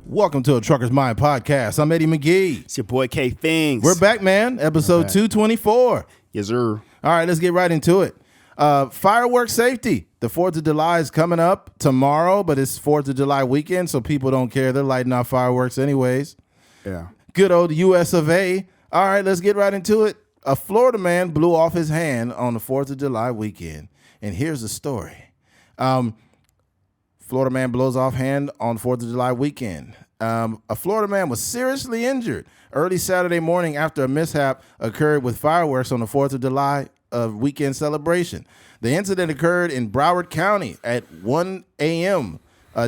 Welcome to a Trucker's Mind podcast. I'm Eddie McGee. It's your boy K Things. We're back, man. Episode 224. Yes, sir. All right, let's get right into it. Fireworks safety. The 4th of July is coming up tomorrow, but it's 4th of July weekend, so people don't care. They're lighting off fireworks anyways. Yeah. Good old US of A. All right, let's get right into it. A Florida man blew off his hand on the 4th of July weekend. And here's the story. Florida man blows off hand on 4th of July weekend. A Florida man was seriously injured early Saturday morning after a mishap occurred with fireworks on the 4th of July weekend celebration. The incident occurred in Broward County at 1 a.m.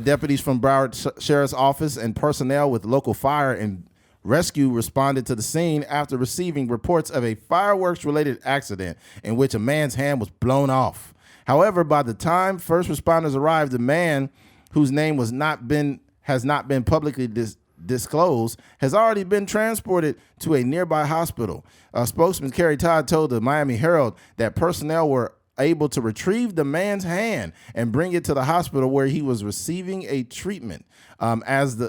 Deputies from Broward Sheriff's Office and personnel with local fire and rescue responded to the scene after receiving reports of a fireworks-related accident in which a man's hand was blown off. However, by the time first responders arrived, the man, whose name has not been publicly disclosed, has already been transported to a nearby hospital. Spokesman Kerry Todd told the Miami Herald that personnel were able to retrieve the man's hand and bring it to the hospital where he was receiving a treatment. As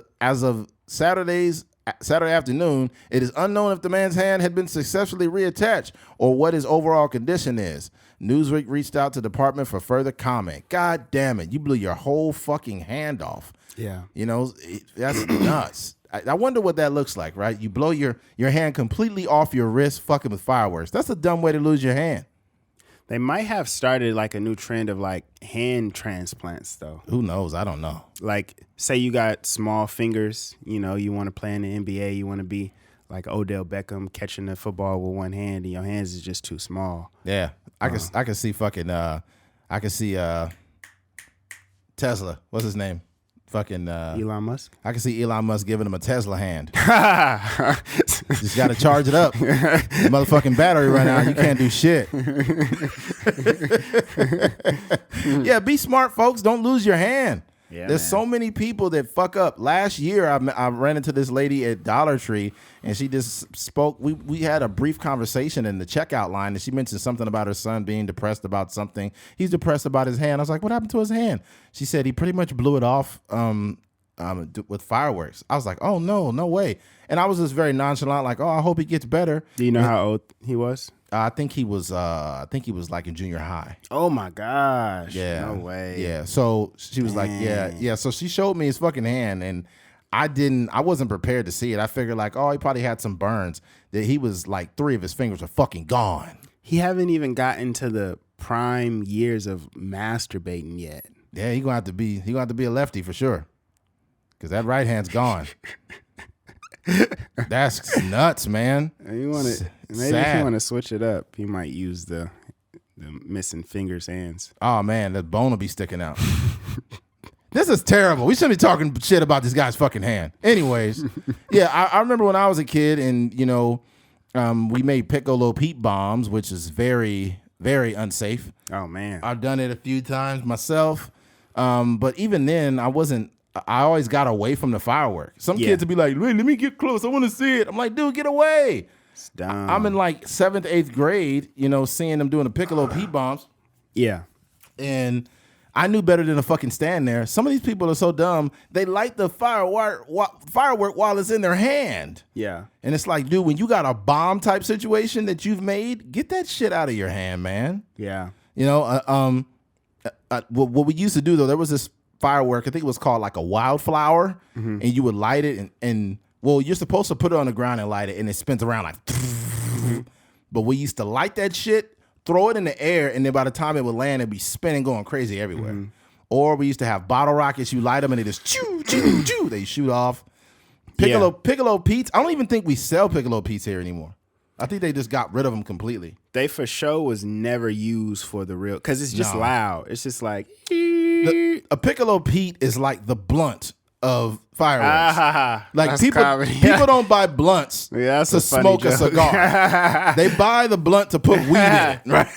of Saturday afternoon, it is unknown if the man's hand had been successfully reattached or what his overall condition is. Newsweek reached out to the department for further comment. God damn it, you blew your whole fucking hand off. Yeah. You know, that's nuts. I wonder what that looks like, right? You blow your hand completely off your wrist fucking with fireworks. That's a dumb way to lose your hand. They might have started like a new trend of like hand transplants though. Who knows? I don't know. Like say you got small fingers, you know, you want to play in the NBA, you want to be like Odell Beckham catching the football with one hand and your hands is just too small. Yeah. I can see fucking I can see Tesla. What's his name? Fucking Elon Musk. I can see Elon Musk giving him a Tesla hand. Just got to charge it up. The motherfucking battery run out. You can't do shit. Yeah, be smart, folks. Don't lose your hand. Yeah, there's so many people that fuck up. Last year, I ran into this lady at Dollar Tree, and she just spoke. We had a brief conversation in the checkout line, and she mentioned something about her son being depressed about something. He's depressed about his hand. I was like, what happened to his hand? She said he pretty much blew it off with fireworks. I was like, oh, no way. And I was just very nonchalant, like, oh, I hope he gets better. Do you know how old he was? I think he was like in junior high. Oh my gosh. Yeah. No way. Yeah. So she was like, yeah. So she showed me his fucking hand and I wasn't prepared to see it. I figured like, oh, he probably had some burns. That he was like 3 of his fingers were fucking gone. He haven't even gotten to the prime years of masturbating yet. Yeah, he gonna have to be a lefty for sure. Cause that right hand's gone. That's nuts, man. Maybe if you want to switch it up, you might use the missing fingers hands. Oh man, that bone will be sticking out. This is terrible. We shouldn't be talking shit about this guy's fucking hand. Anyways, yeah, I remember when I was a kid, and you know, we made Piccolo Pete bombs, which is very, very unsafe. Oh man, I've done it a few times myself, but even then, I always got away from the fireworks. Some kids would be like, "Wait, let me get close. I want to see it." I'm like, "Dude, get away!" It's dumb. I'm in like 7th, 8th grade, you know, seeing them doing the Piccolo Pete bombs. Yeah, and I knew better than to fucking stand there. Some of these people are so dumb. They light the firework while it's in their hand. Yeah, and it's like, dude, when you got a bomb type situation that you've made, get that shit out of your hand, man. Yeah, you know, what we used to do though, there was this firework, I think it was called like a wildflower, and you would light it and well, you're supposed to put it on the ground and light it, and it spins around like but we used to light that shit, throw it in the air, and then by the time it would land, it'd be spinning, going crazy everywhere. Or we used to have bottle rockets, you light them and they just choo choo choo, they shoot off. Piccolo Pete's, I don't even think we sell Piccolo Pete's here anymore. I think they just got rid of them completely. They for sure was never used for the real, because it's just loud. It's just like a Piccolo Pete is like the blunt of fireworks. Like people don't buy blunts to smoke a cigar. They buy the blunt to put weed in it, right?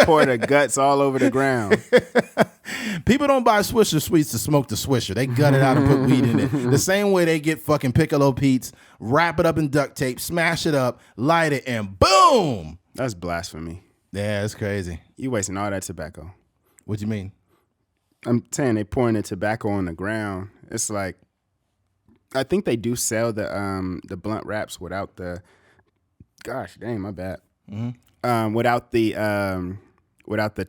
Pour the guts all over the ground. People don't buy Swisher Sweets to smoke the Swisher. They gut it out and put weed in it. The same way they get fucking Piccolo Pete's, wrap it up in duct tape, smash it up, light it, and boom. That's blasphemy. Yeah, it's crazy. You wasting all that tobacco. What you mean? I'm saying they pouring the tobacco on the ground. It's like, I think they do sell the blunt wraps without the. Gosh, dang, my bad. Without the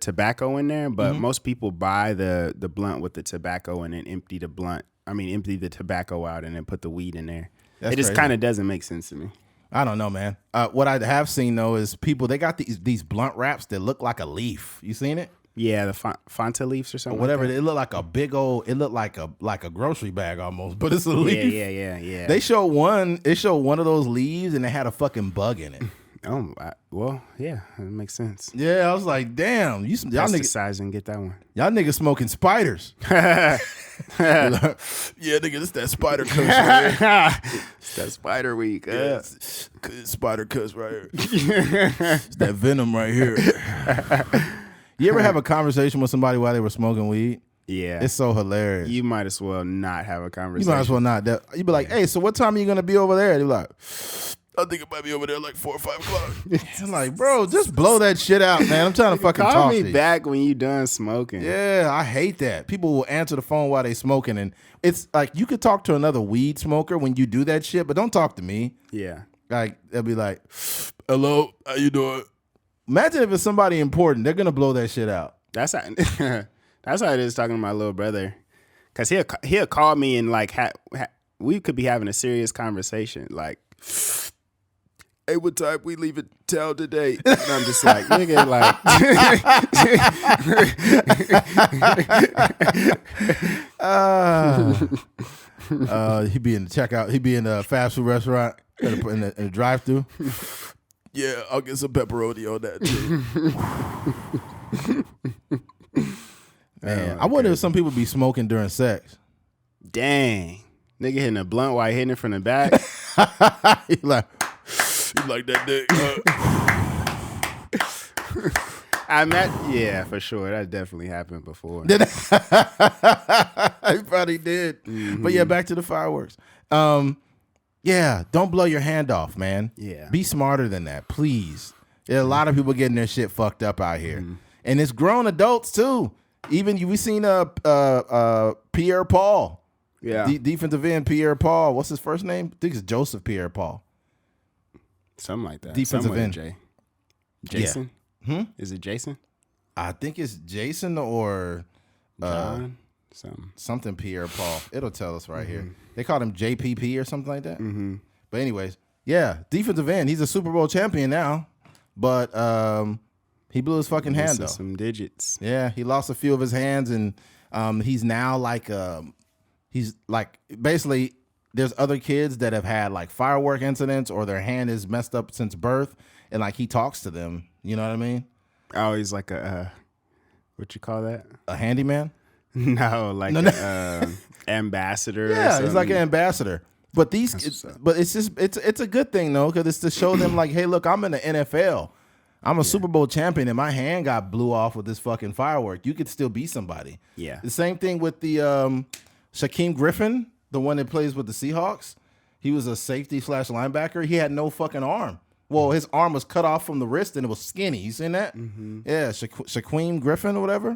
tobacco in there, but most people buy the blunt with the tobacco and then empty the tobacco out and then put the weed in there. It just kind of doesn't make sense to me. I don't know, man. What I have seen though is people, they got these blunt wraps that look like a leaf. You seen it? Yeah, the Fanta leaves or something. Or whatever. Like that. It looked like a big old. It looked like a grocery bag almost, but it's a leaf. Yeah. They showed one. It showed one of those leaves, and it had a fucking bug in it. Oh, well, yeah, that makes sense. Yeah, I was like, damn, y'all niggas and get that one. Y'all niggas smoking spiders. Yeah, nigga, this that spider cuss right here. It's that spider week. Yeah, spider cuss right here. It's that venom right here. You ever have a conversation with somebody while they were smoking weed? Yeah. It's so hilarious. You might as well not have a conversation. You might as well not. You be like, hey, so what time are you going to be over there? They're like, I think it might be over there like 4 or 5 o'clock. I'm like, bro, just blow that shit out, man. I'm trying to fucking Call talk me to you. back when you done smoking. Yeah, I hate that. People will answer the phone while they smoking, and it's like you could talk to another weed smoker when you do that shit, but don't talk to me. Yeah. Like, they'll be like, hello, how you doing? Imagine if it's somebody important. They're going to blow that shit out. That's how it is talking to my little brother. Because he'll call me and like we could be having a serious conversation. Like, hey, what time we leave in town today? And I'm just like, nigga, like. He'd be in the checkout. He'd be in the fast food restaurant in the drive-thru. Yeah, I'll get some pepperoni on that too. Man, I wonder if some people be smoking during sex. Dang. Nigga hitting a blunt while hitting it from the back. He like that dick. Yeah, for sure. That definitely happened before. He probably did. Mm-hmm. But yeah, back to the fireworks. Yeah, don't blow your hand off, man. Yeah. Be smarter than that, please. There are a lot of people getting their shit fucked up out here. And it's grown adults too. Even we seen Pierre Paul. Yeah. Defensive end Pierre Paul. What's his first name? I think it's Joseph Pierre Paul. Something like that. Defensive end. Jason? Yeah. Is it Jason? I think it's Jason or John? Something Pierre Paul. It'll tell us right here. They called him JPP or something like that. But anyways, yeah, defensive end. He's a Super Bowl champion now, but he blew his fucking hand though. Some digits. Yeah, he lost a few of his hands, and he's now like basically there's other kids that have had like firework incidents or their hand is messed up since birth, and like he talks to them. You know what I mean? Oh, he's like a what you call that? A handyman? No, like an ambassador. Yeah, he's like an ambassador. But it's a good thing though, because it's to show them like, hey, look, I'm in the NFL. I'm a Super Bowl champion, and my hand got blew off with this fucking firework. You could still be somebody. Yeah. The same thing with the Shaquem Griffin, the one that plays with the Seahawks. He was a safety / linebacker. He had no fucking arm. Well, his arm was cut off from the wrist and it was skinny. You seen that? Yeah, Shaquem Griffin or whatever.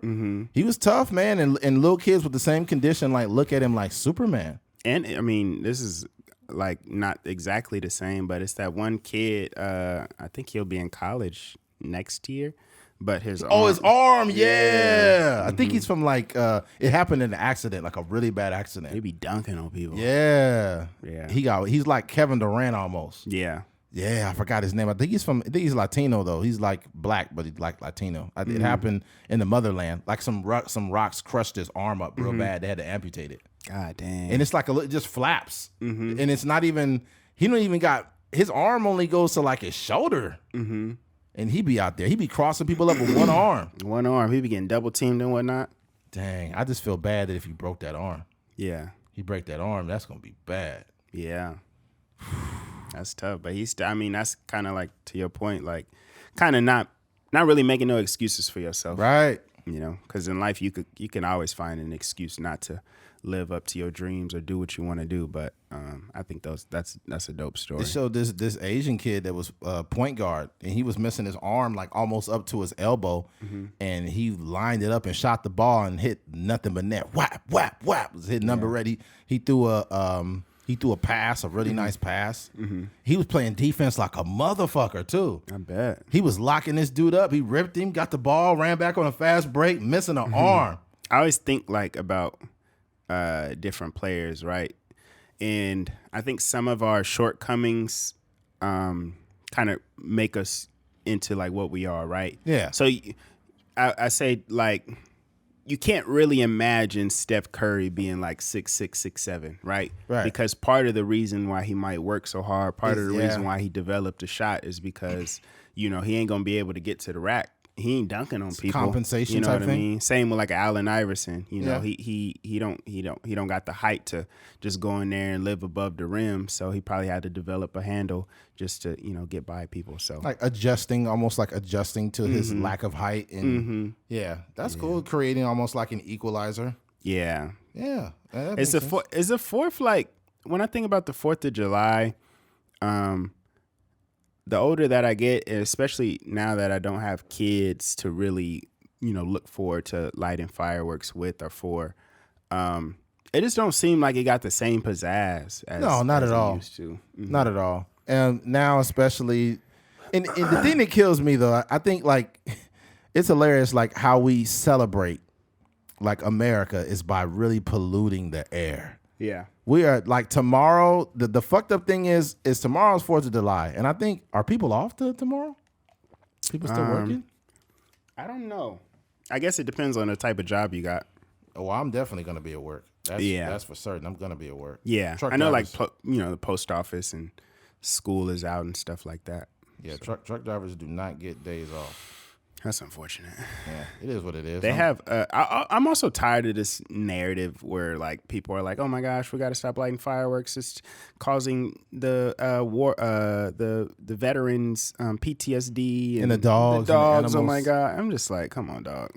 He was tough, man. And little kids with the same condition like look at him like Superman. And I mean, this is like not exactly the same, but it's that one kid. I think he'll be in college next year. But his arm, yeah. I think he's from like it happened in an accident, like a really bad accident. He be dunking on people. Yeah. He's like Kevin Durant almost. Yeah, I forgot his name. I think he's Latino though. He's like black, but he's like Latino. It happened in the motherland. Like some rocks crushed his arm up real bad. They had to amputate it. God damn. And it's like it just flaps. And it's not even. He don't even got his arm. Only goes to like his shoulder. And he be out there. He be crossing people up with one arm. One arm. He be getting double teamed and whatnot. Dang, I just feel bad that if he broke that arm. Yeah. He break that arm, that's gonna be bad. Yeah. That's tough, but that's kind of like, to your point, like kind of not really making no excuses for yourself, right? You know, because in life you can always find an excuse not to live up to your dreams or do what you want to do. But I think that's a dope story. It showed this Asian kid that was point guard, and he was missing his arm like almost up to his elbow, and he lined it up and shot the ball and hit nothing but net. Whap whap whap. Was hit number ready. He threw He threw a pass, a really nice pass. Mm-hmm. He was playing defense like a motherfucker, too. I bet. He was locking this dude up. He ripped him, got the ball, ran back on a fast break, missing an arm. I always think like about different players, right? And I think some of our shortcomings kind of make us into like what we are, right? Yeah. So I say like you can't really imagine Steph Curry being like 6'6", 6'7", right? Right. Because part of the reason why he might work so hard, part of the reason why he developed a shot is because, he ain't going to be able to get to the rack. He ain't dunking on people. Compensation you know type what thing. I mean? Same with like Allen Iverson. Yeah. He don't got the height to just go in there and live above the rim. So he probably had to develop a handle just to get by people. So Like almost like adjusting to his lack of height. And yeah, that's cool. Creating almost like an equalizer. yeah, Yeah. is the fourth like when I think about the 4th of July, the older that I get, especially now that I don't have kids to really, look forward to lighting fireworks with or for, it just don't seem like it got the same pizzazz as not as at it all. used to. Mm-hmm. Not at all. And now especially, and the thing that kills me though, I think like it's hilarious like how we celebrate like America is by really polluting the air. Yeah. We are like tomorrow. The fucked up thing is tomorrow's 4th of July, and I think are people off tomorrow? People still working? I don't know. I guess it depends on the type of job you got. Oh, well, I'm definitely gonna be at work. That's for certain. I'm gonna be at work. Yeah, Truck I know. drivers- Like the post office and school is out and stuff like that. Yeah, truck drivers do not get days off. That's unfortunate. Yeah, it is what it is. They have. I'm also tired of this narrative where like people are like, "Oh my gosh, we got to stop lighting fireworks. It's causing the war, the veterans PTSD And the dogs and the oh animals. my god!" I'm just like, come on, dog.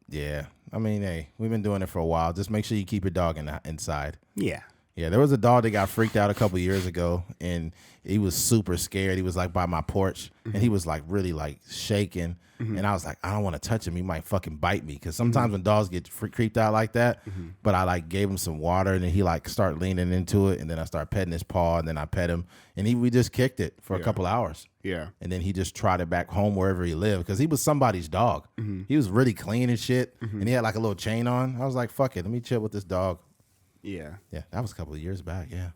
Yeah, I mean, hey, we've been doing it for a while. Just make sure you keep your dog inside. Yeah. Yeah, there was a dog that got freaked out a couple years ago, and he was super scared. He was like by my porch, and he was like really like shaking. And I was like, I don't want to touch him. He might fucking bite me. Because sometimes when dogs get creeped out like that, but I like gave him some water, and then he like started leaning into it, and then I started petting his paw, and then I pet him, and we just kicked it for a couple hours. Yeah. And then he just trotted back home wherever he lived because he was somebody's dog. He was really clean and shit, and he had like a little chain on. I was like, fuck it, let me chill with this dog. Yeah. Yeah, that was a couple of years back, yeah.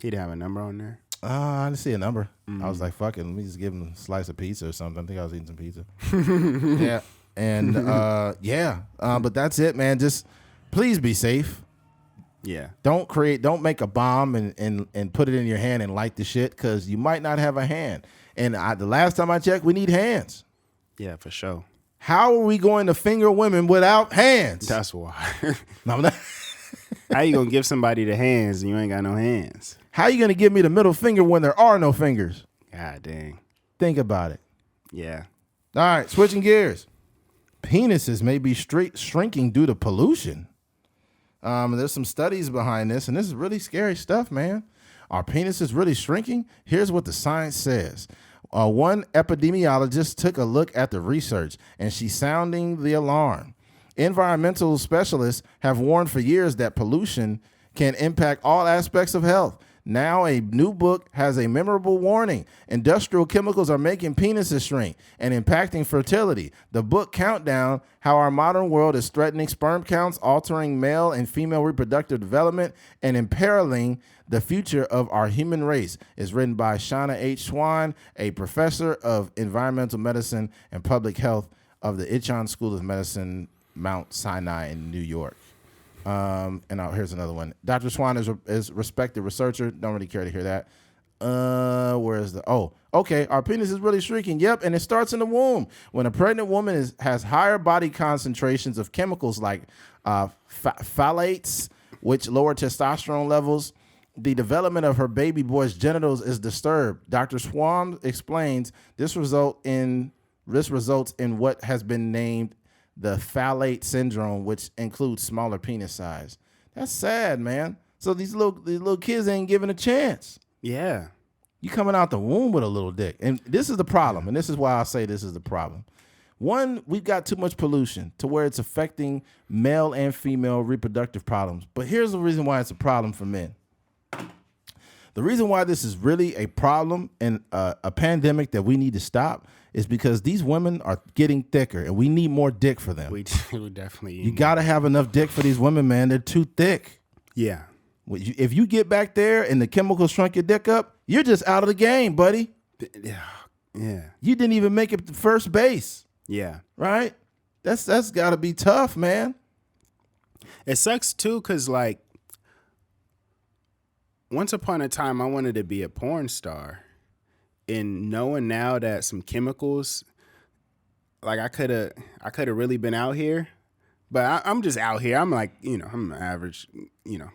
He didn't have a number on there. I didn't see a number. I was like, fuck it, let me just give him a slice of pizza or something. I think I was eating some pizza. Yeah. And but that's it, man. Just please be safe. Yeah. Don't make a bomb and put it in your hand and light the shit because you might not have a hand. And the last time I checked, we need hands. Yeah, for sure. How are we going to finger women without hands? That's why. No, I'm not. How you gonna give somebody the hands and you ain't got no hands? How you gonna give me the middle finger when there are no fingers? God dang. Think about it. Yeah. All right, switching gears. Penises may be shrinking due to pollution. There's some studies behind this, and this is really scary stuff, man. Are penises really shrinking? Here's what the science says. One epidemiologist took a look at the research, and she's sounding the alarm. Environmental specialists have warned for years that pollution can impact all aspects of health. Now a new book has a memorable warning. Industrial chemicals are making penises shrink and impacting fertility. The book Countdown, How Our Modern World is Threatening Sperm Counts, Altering Male and Female Reproductive Development, and Imperiling the Future of Our Human Race, is written by Shauna H. Swan, a professor of environmental medicine and public health of the Ichon School of Medicine, Mount Sinai in New York. Here's another one. Dr. Swan is a respected researcher. Don't really care to hear that. Our penis is really shrinking. Yep, and it starts in the womb. When a pregnant woman has higher body concentrations of chemicals like phthalates, which lower testosterone levels, the development of her baby boy's genitals is disturbed. Dr. Swan explains this results in what has been named the phthalate syndrome, which includes smaller penis size. That's sad, man. So these little kids ain't given a chance. Yeah. You coming out the womb with a little dick. And this is the problem. And this is why I say this is the problem. One, we've got too much pollution to where it's affecting male and female reproductive problems. But here's the reason why it's a problem for men. The reason why this is really a problem and a pandemic that we need to stop is because these women are getting thicker, and we need more dick for them. We definitely. You got to have enough dick for these women, man. They're too thick. Yeah. If you get back there and the chemicals shrunk your dick up, you're just out of the game, buddy. Yeah. You didn't even make it to first base. Yeah. Right? That's got to be tough, man. It sucks too, cause like once upon a time I wanted to be a porn star, and knowing now that some chemicals, like I could have really been out here, but I'm just out here. I'm like, I'm an average,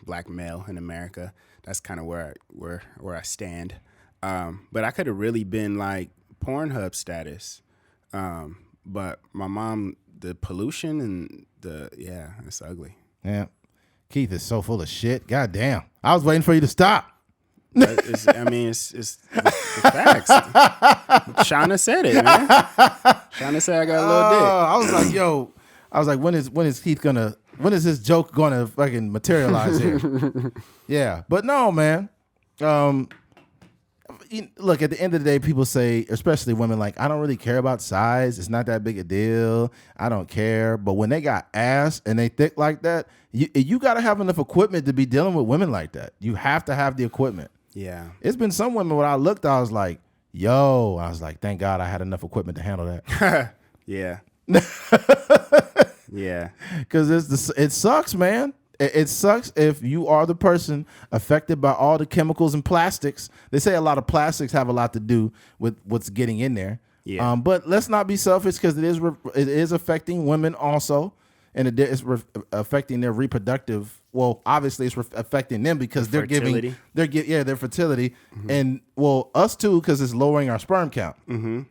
black male in America. That's kind of where I stand. But I could have really been like Pornhub status. But my mom, the pollution and it's ugly. Yeah. Keith is so full of shit. God damn. I was waiting for you to stop. It's the facts. Shauna said it, man. Shauna said I got a little dick. I was like, when is Keith gonna, when is this joke gonna fucking materialize here? Yeah. But no, man. Look, at the end of the day, people say, especially women, like, I don't really care about size. It's not that big a deal. I don't care. But when they got ass and they thick like that, you got to have enough equipment to be dealing with women like that. You have to have the equipment. Yeah. It's been some women when I looked, I was like, thank God I had enough equipment to handle that. Yeah. Yeah. Because it sucks, man. It sucks if you are the person affected by all the chemicals and plastics. They say a lot of plastics have a lot to do with what's getting in there. Yeah. But let's not be selfish, because it is affecting women also, and it is affecting their reproductive. Well, obviously it's affecting them because they're fertility. their fertility, and us too, because it's lowering our sperm count. Mm-hmm.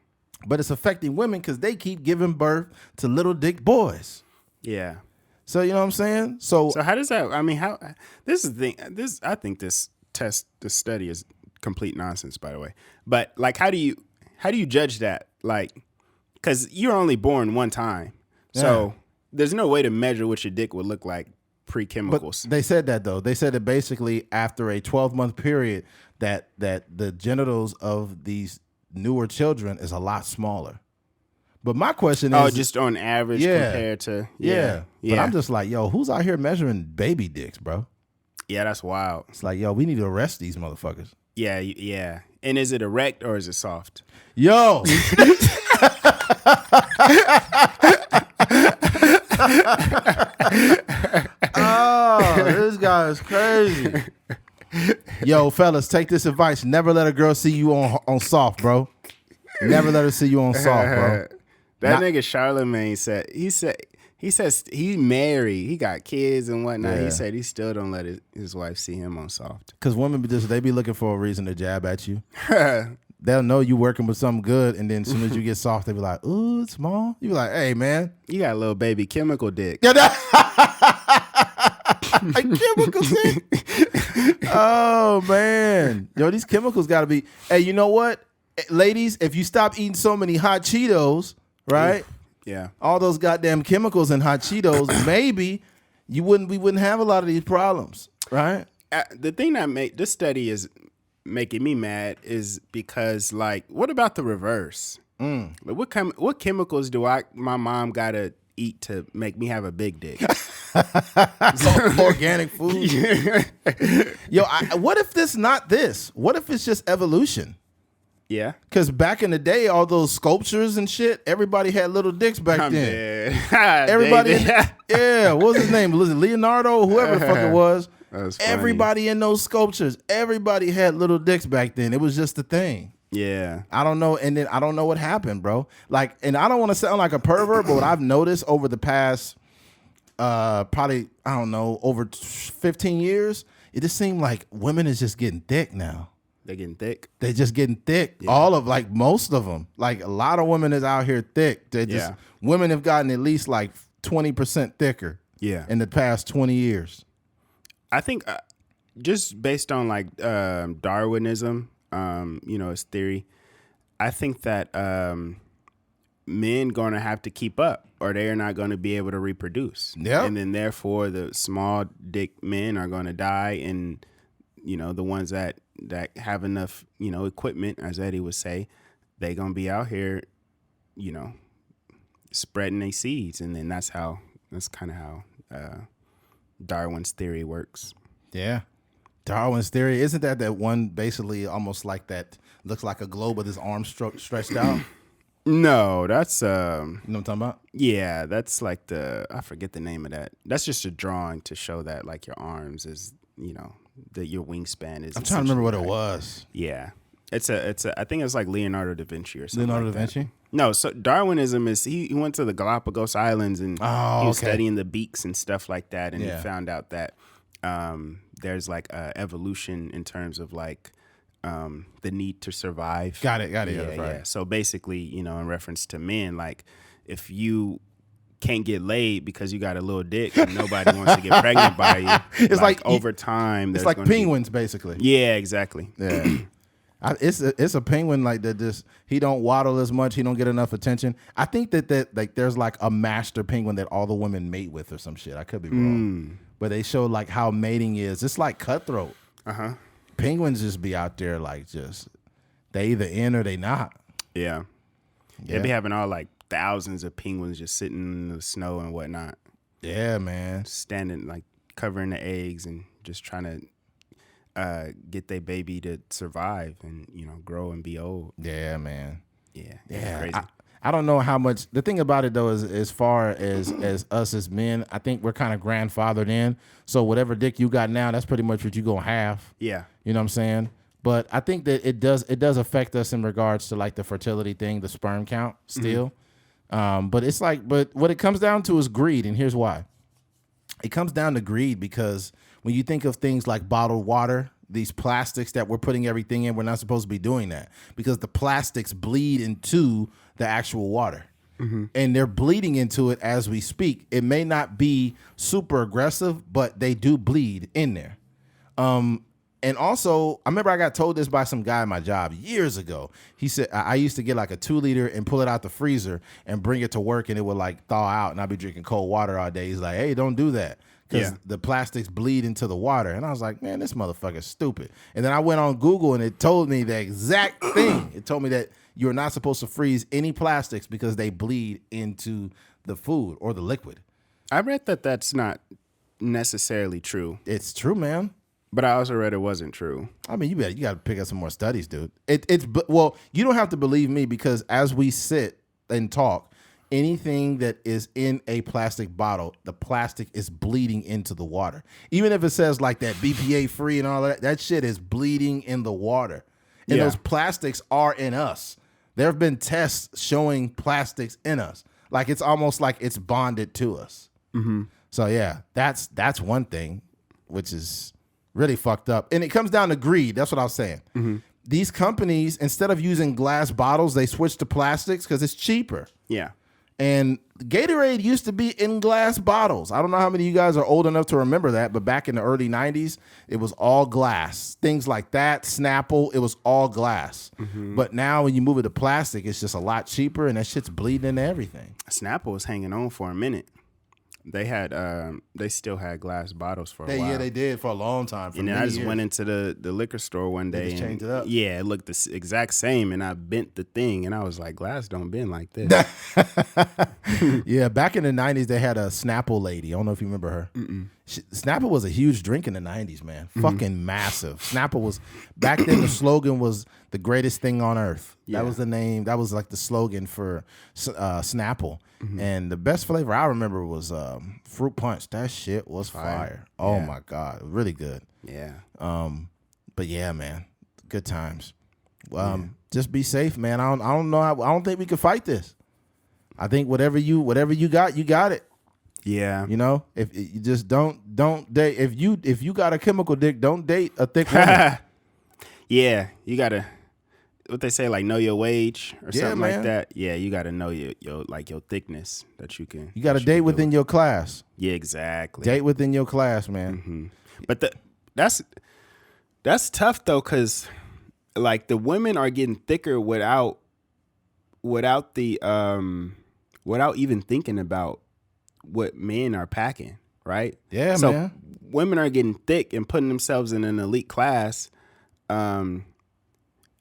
But it's affecting women because they keep giving birth to little dick boys. Yeah. So you know what I'm saying? So how does that? I mean, how? This is the thing. I think this study is complete nonsense, by the way. But like, how do you judge that? Like, because you're only born one time, so there's no way to measure what your dick would look like pre-chemicals. But they said that though. They said that basically after a 12-month period, that the genitals of these newer children is a lot smaller. But my question is, just on average compared to But I'm just like, who's out here measuring baby dicks, bro? Yeah, that's wild. It's like, we need to arrest these motherfuckers. Yeah, yeah. And is it erect or is it soft? Yo. Oh, this guy is crazy. Yo, fellas, take this advice. Never let a girl see you on soft, bro. Never let her see you on soft, bro. That nigga Charlemagne said he says he married, he got kids and whatnot. Yeah. He said he still don't let his wife see him on soft. Because women they be looking for a reason to jab at you. They'll know you working with something good, and then as soon as you get soft, they be like, "Ooh, it's small." You be like, "Hey, man, you got a little baby chemical dick." Chemical dick. Oh man, these chemicals got to be. Hey, you know what, ladies? If you stop eating so many hot Cheetos, right? Yeah. All those goddamn chemicals in hot Cheetos, maybe we wouldn't have a lot of these problems, right? The thing that this study is making me mad is because, like, what about the reverse? Like, what chemicals do my mom gotta eat to make me have a big dick? Organic food. Yo, what if this not this? What if it's just evolution? Yeah. Because back in the day, all those sculptures and shit, everybody had little dicks back then. Everybody, what was his name? Was it Leonardo? Whoever the fuck it was. Everybody in those sculptures, everybody had little dicks back then. It was just a thing. Yeah. I don't know. And then I don't know what happened, bro. Like, and I don't want to sound like a pervert, but what I've noticed over the past, probably, I don't know, over 15 years, it just seemed like women is just getting thick now. They're getting thick. They're just getting thick. Yeah. Most of them. Like, a lot of women is out here thick. Women have gotten at least like 20% thicker. Yeah. In the past 20 years. I think just based on like Darwinism, his theory, I think that men going to have to keep up or they are not going to be able to reproduce. Yeah. And then therefore the small dick men are going to die and the ones that have enough, equipment, as Eddie would say, they gonna be out here, spreading their seeds, and then that's kind of how Darwin's theory works. Yeah. Darwin's theory, isn't that one basically almost like that, looks like a globe with his arms stretched out? No, that's You know what I'm talking about? yeah, that's like I forget the name of that. That's just a drawing to show that like your arms is, that your wingspan is. I'm trying to remember what it like, was. Yeah. It's I think it's like Leonardo da Vinci or something. Leonardo like da Vinci? No, so Darwinism is he went to the Galapagos Islands and he was studying the beaks and stuff like that, and he found out that there's like evolution in terms of like the need to survive. Got it. Yeah, Right. yeah. So basically, in reference to men, like if you can't get laid because you got a little dick and nobody wants to get pregnant by you, it's like over time. It's like penguins, basically. Yeah, exactly. Yeah. It's a penguin like that. Just he don't waddle as much. He don't get enough attention. I think that like there's like a master penguin that all the women mate with or some shit. I could be wrong, but they show like how mating is. It's like cutthroat. Penguins just be out there like just they either in or they not. Yeah. They be having all like thousands of penguins just sitting in the snow and whatnot. Yeah, man. Standing like covering the eggs and just trying to get their baby to survive and grow and be old. Yeah, man. Yeah. Crazy. I don't know how much. The thing about it though is, as far as us as men, I think we're kind of grandfathered in. So whatever dick you got now, that's pretty much what you gonna have. Yeah. You know what I'm saying? But I think that it does affect us in regards to like the fertility thing, the sperm count still. But it's like, but what it comes down to is greed, and here's why. It comes down to greed because when you think of things like bottled water, these plastics that we're putting everything in, we're not supposed to be doing that because the plastics bleed into the actual water. And they're bleeding into it as we speak. It may not be super aggressive, but they do bleed in there. And also, I remember I got told this by some guy at my job years ago. He said, I used to get like a 2-liter and pull it out the freezer and bring it to work and it would like thaw out and I'd be drinking cold water all day. He's like, hey, don't do that because the plastics bleed into the water. And I was like, man, this motherfucker's stupid. And then I went on Google and it told me the exact thing. It told me that you're not supposed to freeze any plastics because they bleed into the food or the liquid. I read that that's not necessarily true. It's true, man. But I also read it wasn't true. I mean, you got to pick up some more studies, dude. Well, you don't have to believe me because as we sit and talk, anything that is in a plastic bottle, the plastic is bleeding into the water. Even if it says like that BPA free and all that shit is bleeding in the water. And those plastics are in us. There have been tests showing plastics in us. Like it's almost like it's bonded to us. So yeah, that's one thing, which is really fucked up. And it comes down to greed. That's what I was saying. These companies, instead of using glass bottles, they switch to plastics because it's cheaper. Yeah. And Gatorade used to be in glass bottles. I don't know how many of you guys are old enough to remember that, but back in the early 90s, it was all glass. Things like that, Snapple, it was all glass. But now when you move it to plastic, it's just a lot cheaper and that shit's bleeding into everything. Snapple was hanging on for a minute. They had they still had glass bottles for a while. Yeah, they did for a long time. And then I just went into the liquor store one day and changed it up. Yeah, it looked the exact same, and I bent the thing, and I was like, glass don't bend like this. Yeah, back in the 90s, they had a Snapple lady. I don't know if you remember her. Snapple was a huge drink in the 90s, man. Fucking massive. Snapple was, back then the slogan was the greatest thing on earth. Yeah. That was the name. That was like the slogan for Snapple. And the best flavor I remember was fruit punch. That shit was fire. Oh my God. Really good. Yeah. But yeah, man, good times. Just be safe, man. I don't know. I don't think we can fight this. I think whatever you got, you got it. Yeah. You know, if you just don't date. If you got a chemical dick, don't date a thick woman. Yeah, you gotta. What they say, like know your wage or something man. like that. Yeah, you gotta know your thickness that you can. You got to date within your class. Yeah, exactly. Date within your class, man. But that's tough though, because like the women are getting thicker without even thinking about what men are packing, right? Yeah, so man. women are getting thick and putting themselves in an elite class, and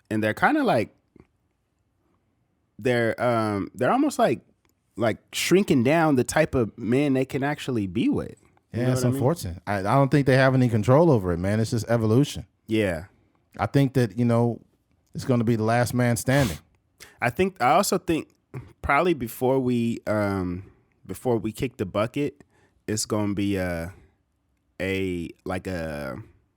they're kind of like they're almost like shrinking down the type of men they can actually be with. Yeah, it's unfortunate. I don't think they have any control over it, man. It's just evolution. Yeah. I think that, it's going to be the last man standing. I also think probably before we kick the bucket, it's going to be a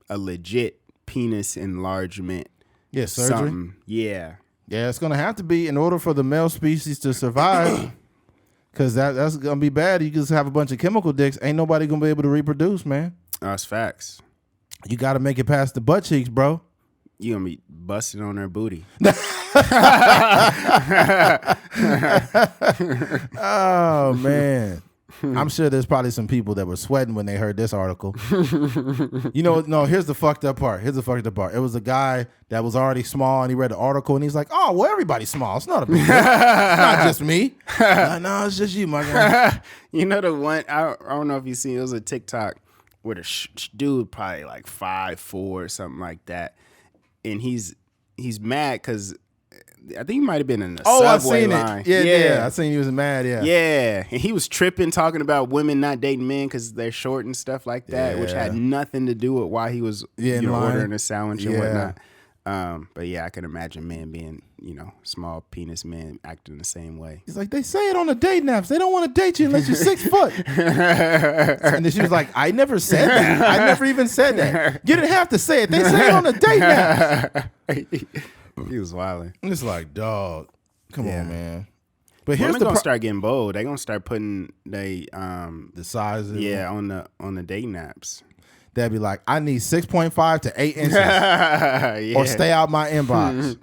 legit penis enlargement. Yeah, surgery. Something. Yeah. Yeah, it's going to have to be in order for the male species to survive. Because that's going to be bad. You just have a bunch of chemical dicks. Ain't nobody going to be able to reproduce, man. That's facts. You got to make it past the butt cheeks, bro. You going to be busting on their booty. Oh, man. I'm sure there's probably some people that were sweating when they heard this article. No, here's the fucked up part. It was a guy that was already small, and he read the article, and he's like, oh, well, everybody's small. It's not a big deal. It's not just me. No, it's just you, my guy. You know the one, I don't know if you seen, it was a TikTok where the dude probably like 5'4" or something like that. And he's mad because I think he might have been in the subway line. Yeah. I seen he was mad, Yeah, and he was tripping, talking about women not dating men because they're short and stuff like that, which had nothing to do with why he was ordering a sandwich and whatnot. But yeah, I can imagine men being, small penis men acting the same way. He's like, they say it on the date naps. They don't want to date you unless you're 6 foot. And then she was like, I never said that. I never even said that. You didn't have to say it. They say it on the date naps. He was wilding. It's like, dog, come on, man. But here's gonna start getting bold. They're gonna start putting the sizes. Yeah, on the dating apps. They'll be like, I need 6.5 to 8 inches, or stay out my inbox.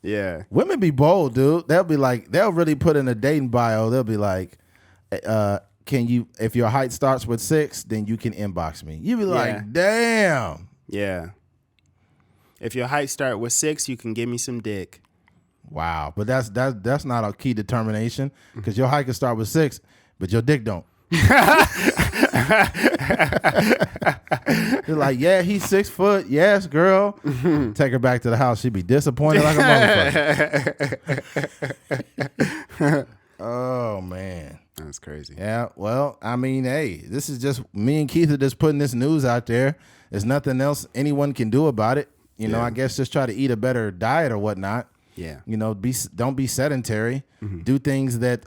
Yeah, women be bold, dude. They'll be like, they'll really put in a dating bio. They'll be like, can you? If your height starts with 6, then you can inbox me. You be like, damn. Yeah. If your height start with 6, you can give me some dick. Wow, but that's not a key determination, because your height can start with 6, but your dick don't. They're like, yeah, he's 6 foot. Yes, girl. Take her back to the house. She'd be disappointed like a motherfucker. Oh, man. That's crazy. Yeah, well, I mean, hey, this is just me and Keith are just putting this news out there. There's nothing else anyone can do about it. I guess just try to eat a better diet or whatnot. Yeah. Don't be sedentary. Do things that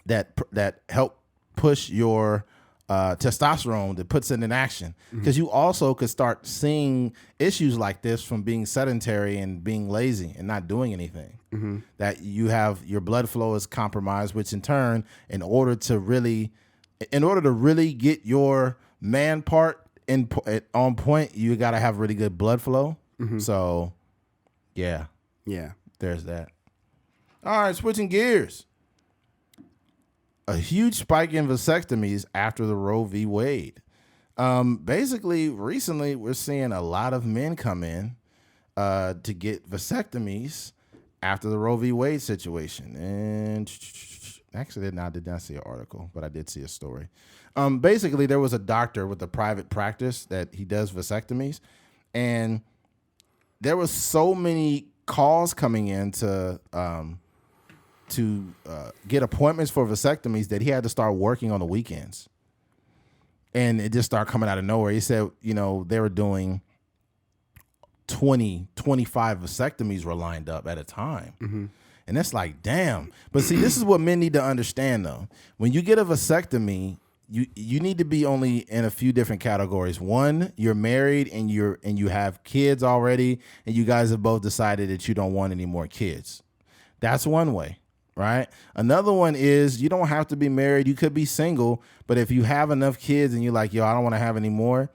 that help push your testosterone, that puts it in action. Because you also could start seeing issues like this from being sedentary and being lazy and not doing anything. That your blood flow is compromised, which in turn, in order to really get your man part on point, you got to have really good blood flow. So, yeah, there's that. All right, switching gears. A huge spike in vasectomies after the Roe v. Wade. Basically, recently we're seeing a lot of men come in to get vasectomies after the Roe v. Wade situation. And actually, I did not see an article, but I did see a story. Basically, there was a doctor with a private practice that he does vasectomies, and there was so many calls coming in to get appointments for vasectomies that he had to start working on the weekends. And it just started coming out of nowhere. He said, they were doing 20, 25 vasectomies were lined up at a time. And it's like, damn. But see, this is what men need to understand, though. When you get a vasectomy, you need to be only in a few different categories. One, you're married and you have kids already, and you guys have both decided that you don't want any more kids. That's one way, right? Another one is you don't have to be married. You could be single, but if you have enough kids and you're like, yo, I don't want to have any more,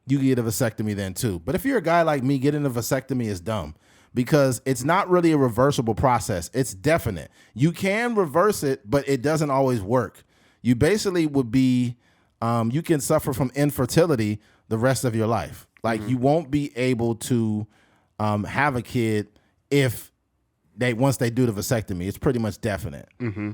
you can get a vasectomy then too. But if you're a guy like me, getting a vasectomy is dumb, because it's not really a reversible process. It's definite. You can reverse it, but it doesn't always work. You basically would be, you can suffer from infertility the rest of your life. Like you won't be able to have a kid if once they do the vasectomy, it's pretty much definite.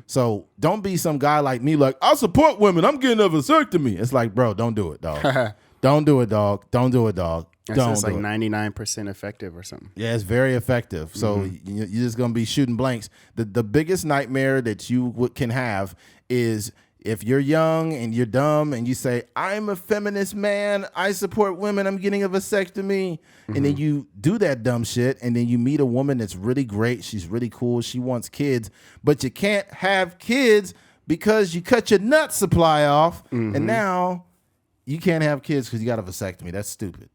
So don't be some guy like me, like, I support women, I'm getting a vasectomy. It's like, bro, don't do it, dog. Don't do it, dog. Don't do it, dog. It's like 99% effective or something. Yeah, it's very effective. So you're just gonna be shooting blanks. The biggest nightmare that you can have is if you're young and you're dumb and you say, I'm a feminist man, I support women, I'm getting a vasectomy. And then you do that dumb shit and then you meet a woman that's really great, she's really cool, she wants kids, but you can't have kids because you cut your nut supply off and now you can't have kids because you got a vasectomy. That's stupid.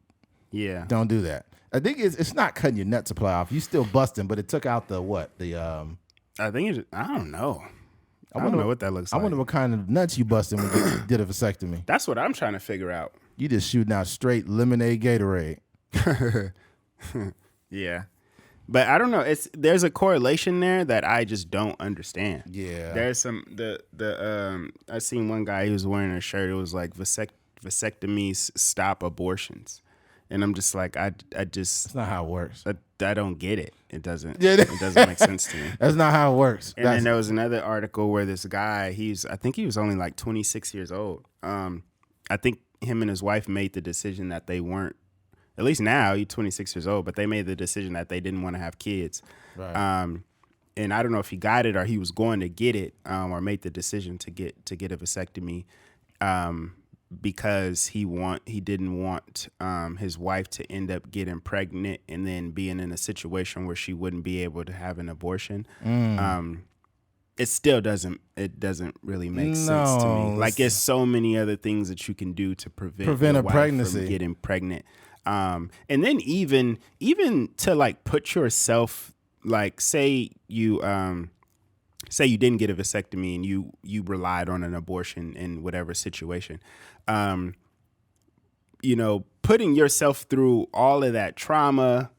Yeah. Don't do that. I think it's not cutting your nut supply off. You still busting, but it took out the what? I think I don't know. I don't know what that looks like. I wonder what kind of nuts you busting when you did a vasectomy. That's what I'm trying to figure out. You just shooting out straight lemonade Gatorade. Yeah. But I don't know. There's a correlation there that I just don't understand. Yeah. There's some I seen one guy who was wearing a shirt. It was like vasectomies stop abortions. And I'm just like, I just That's not how it works. I don't get it. It doesn't make sense to me. That's not how it works. And then there was another article where this guy, I think he was only like 26 years old. I think him and his wife made the decision that they weren't, at least now, he's 26 years old, but they made the decision that they didn't want to have kids. Right. And I don't know if he got it or he was going to get it, or made the decision to get a vasectomy, because he didn't want his wife to end up getting pregnant and then being in a situation where she wouldn't be able to have an abortion. It still doesn't really make sense to me. Like, there's so many other things that you can do to prevent a pregnancy from getting pregnant. And then even to like put yourself, like, say you didn't get a vasectomy and you relied on an abortion in whatever situation, putting yourself through all of that trauma,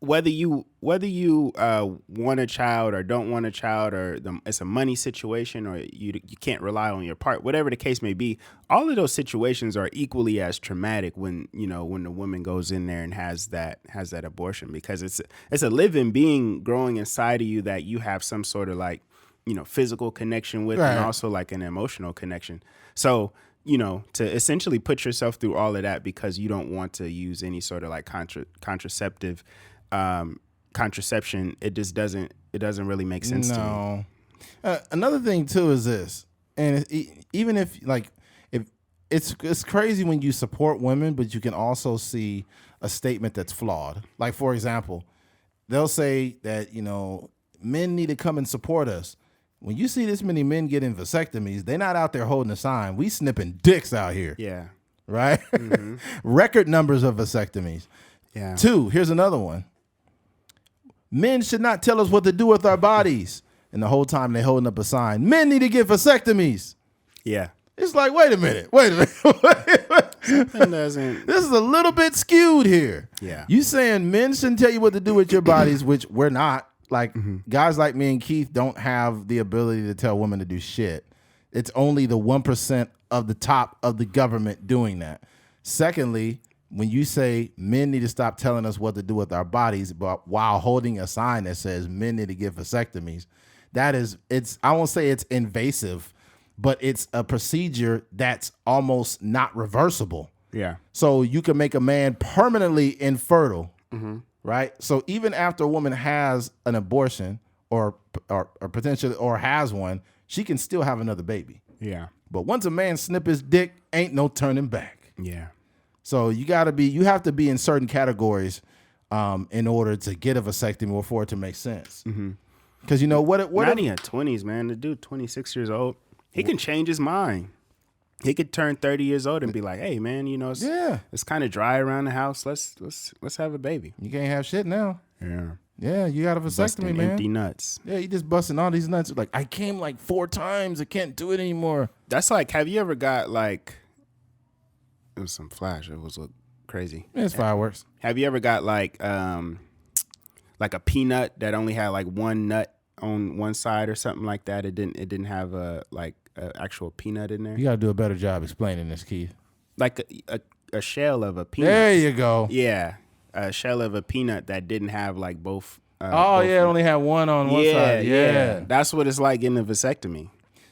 whether you want a child or don't want a child, or it's a money situation, or you can't rely on your part, whatever the case may be, all of those situations are equally as traumatic when the woman goes in there and has that abortion, because it's a living being growing inside of you that you have some sort of like, physical connection with, right, and also like an emotional connection. So, to essentially put yourself through all of that because you don't want to use any sort of like contraception, it doesn't really make sense to me. Another thing too is this, and even if it's crazy when you support women, but you can also see a statement that's flawed. Like, for example, they'll say that, men need to come and support us. When you see this many men getting vasectomies, they're not out there holding a sign. We snipping dicks out here. Yeah. Right? Record numbers of vasectomies. Yeah. 2, here's another one. Men should not tell us what to do with our bodies. And the whole time they holding up a sign. Men need to get vasectomies. Yeah. It's like, wait a minute. This is a little bit skewed here. Yeah. You saying men shouldn't tell you what to do with your bodies, which we're not. Like, guys like me and Keith don't have the ability to tell women to do shit. It's only the 1% of the top of the government doing that. Secondly, when you say men need to stop telling us what to do with our bodies, but while holding a sign that says men need to get vasectomies, I won't say it's invasive, but it's a procedure that's almost not reversible. Yeah. So you can make a man permanently infertile. Right? So even after a woman has an abortion or potentially or has one, she can still have another baby. Yeah. But once a man snip his dick, ain't no turning back. Yeah. So you have to be in certain categories in order to get a vasectomy or for it to make sense. Because what not in your 20s, man. The dude 26 years old, he can change his mind. He could turn 30 years old and be like, "Hey, man, it's kind of dry around the house. Let's have a baby." You can't have shit now. Yeah. Yeah, you got a vasectomy, busting man. Empty nuts. Yeah, you just busting all these nuts. Like, I came like 4 times. I can't do it anymore. That's like, have you ever got like? It was some flash. It was crazy. It's fireworks. Have you ever got like a peanut that only had like one nut on one side or something like that? It didn't have a actual peanut in there. You got to do a better job explaining this, Keith. Like a shell of a peanut. There you go. Yeah, a shell of a peanut that didn't have like both It only had one on one side. Yeah. That's what it's like getting a vasectomy.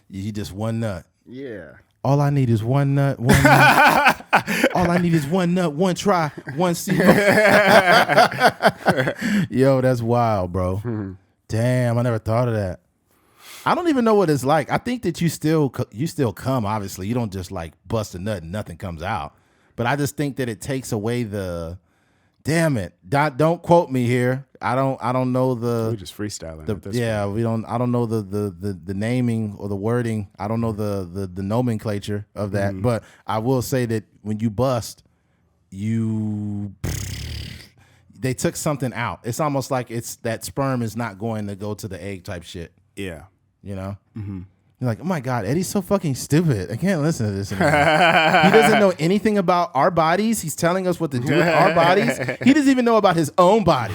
You just one nut. Yeah. All I need is one nut, one nut. All I need is one nut, one try, one seed. Yo, that's wild, bro. Damn, I never thought of that. I don't even know what it's like. I think that you still come, obviously. You don't just like bust a nut and nothing comes out. But I just think that it takes away the, damn it. Don't quote me here. I don't know the. We're just freestyling. I don't know the naming or the wording. I don't know the nomenclature of that. But I will say that when you bust, they took something out. It's almost like it's that sperm is not going to go to the egg type shit. Yeah. You know? Mm-hmm. You're like, oh my God, Eddie's so fucking stupid. I can't listen to this anymore. He doesn't know anything about our bodies. He's telling us what to do with our bodies. He doesn't even know about his own body.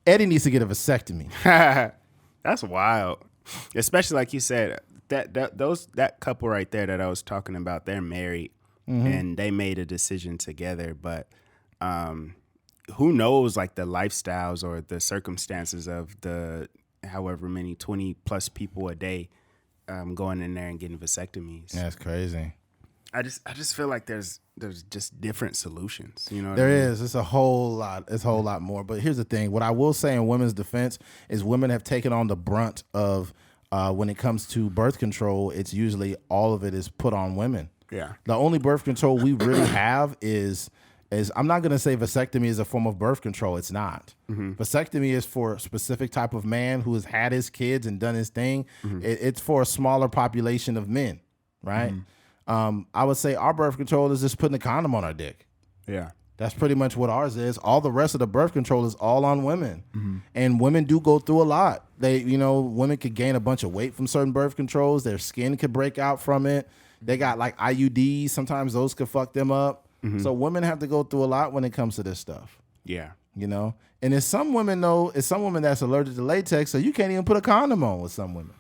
Eddie needs to get a vasectomy. That's wild. Especially like you said, that couple right there that I was talking about, they're married and they made a decision together, but who knows like the lifestyles or the circumstances of the however many 20 plus people a day going in there and getting vasectomies. That's crazy. I just feel like there's just different solutions. You know what there I mean? is. It's a whole lot. It's a whole lot more. But here's the thing. What I will say in women's defense is women have taken on the brunt of when it comes to birth control. It's usually all of it is put on women. Yeah. The only birth control we really have is I'm not going to say vasectomy is a form of birth control. It's not. Vasectomy is for a specific type of man who has had his kids and done his thing. It's for a smaller population of men, right? I would say our birth control is just putting a condom on our dick. Yeah. That's pretty much what ours is. All the rest of the birth control is all on women. And women do go through a lot. Women could gain a bunch of weight from certain birth controls. Their skin could break out from it. They got like IUDs. Sometimes those could fuck them up. So women have to go through a lot when it comes to this stuff. Yeah. You know? And there's some women that's allergic to latex, so you can't even put a condom on with some women.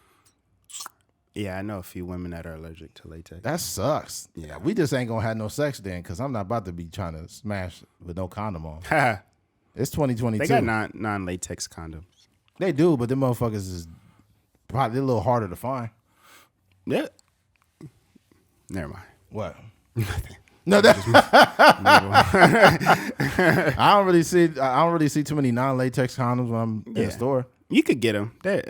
Yeah, I know a few women that are allergic to latex. That sucks. Yeah, we just ain't gonna have no sex then, because I'm not about to be trying to smash with no condom on. It's 2022. They got non-latex condoms. They do, but them motherfuckers is probably a little harder to find. Yeah. Never mind. What? No, that I don't really see too many non-latex condoms when I'm in the store. You could get them. They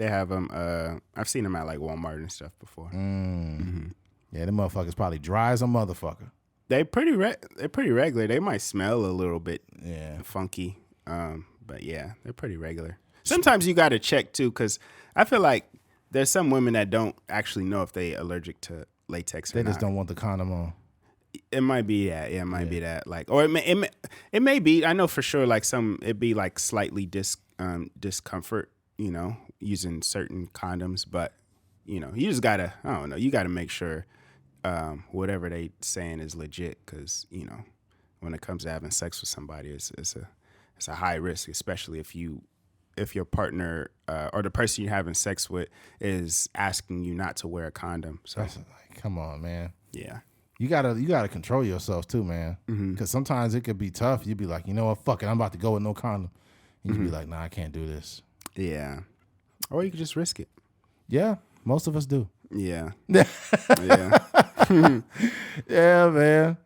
have them. I've seen them at like Walmart and stuff before. Yeah, them motherfuckers probably dry as a motherfucker. They're pretty regular. They might smell a little bit funky, but yeah, they're pretty regular. Sometimes you got to check too, because I feel like there's some women that don't actually know if they allergic to latex. They just don't want the condom on. It might be that. Yeah, it might be that. Like, or it may be. I know for sure. Like it'd be like slightly discomfort. You know, using certain condoms, but you know, you just gotta. I don't know. You gotta make sure whatever they saying is legit, because you know, when it comes to having sex with somebody, it's a high risk, especially if your partner or the person you're having sex with is asking you not to wear a condom. So, come on, man. Yeah. You gotta control yourself too, man. Because sometimes it could be tough. You'd be like, you know what, fuck it, I'm about to go with no condom. You'd be like, nah, I can't do this. Yeah. Or you could just risk it. Yeah, most of us do. Yeah. Yeah. Yeah. Yeah, man.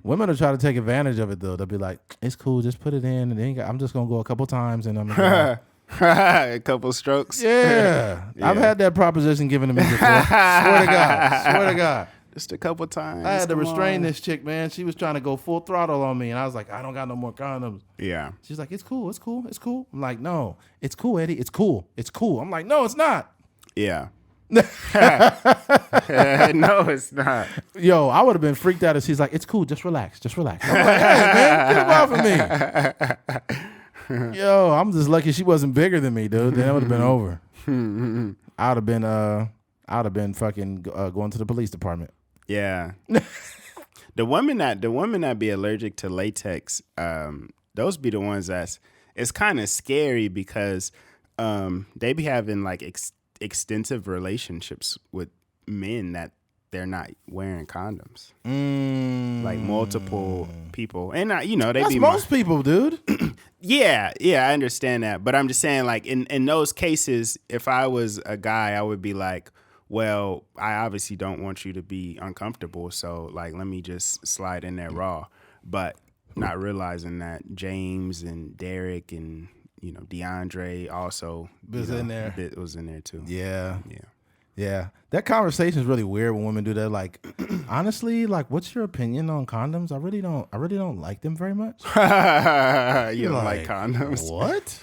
Women will try to take advantage of it though. They'll be like, it's cool, just put it in, and then I'm just gonna go a couple times, and I'm gonna a couple strokes. Yeah. I've had that proposition given to me before. Swear to God. Just a couple times. I had to restrain this chick, man. She was trying to go full throttle on me, and I was like, I don't got no more condoms. Yeah. She's like, it's cool. I'm like, no, it's cool, Eddie. It's cool. I'm like, no, it's not. Yeah. No, it's not. Yo, I would have been freaked out if she's like, it's cool. Just relax. I'm like, hey, man, get it off of me. Yo, I'm just lucky she wasn't bigger than me, dude. Then it would have been over. I'd have been fucking going to the police department. Yeah. The women that be allergic to latex, those be the ones it's kind of scary, because they be having like extensive relationships with men that they're not wearing condoms. Like multiple people. And they That's be most people, dude. Yeah, I understand that. But I'm just saying, like, in those cases, if I was a guy, I would be like, well, I obviously don't want you to be uncomfortable. So, like, let me just slide in there raw. But not realizing that James and Derek and, DeAndre also Was in there. Was in there too. Yeah. Yeah. Yeah. That conversation is really weird when women do that. Like, honestly, like, what's your opinion on condoms? I really don't like them very much. You don't like condoms? What?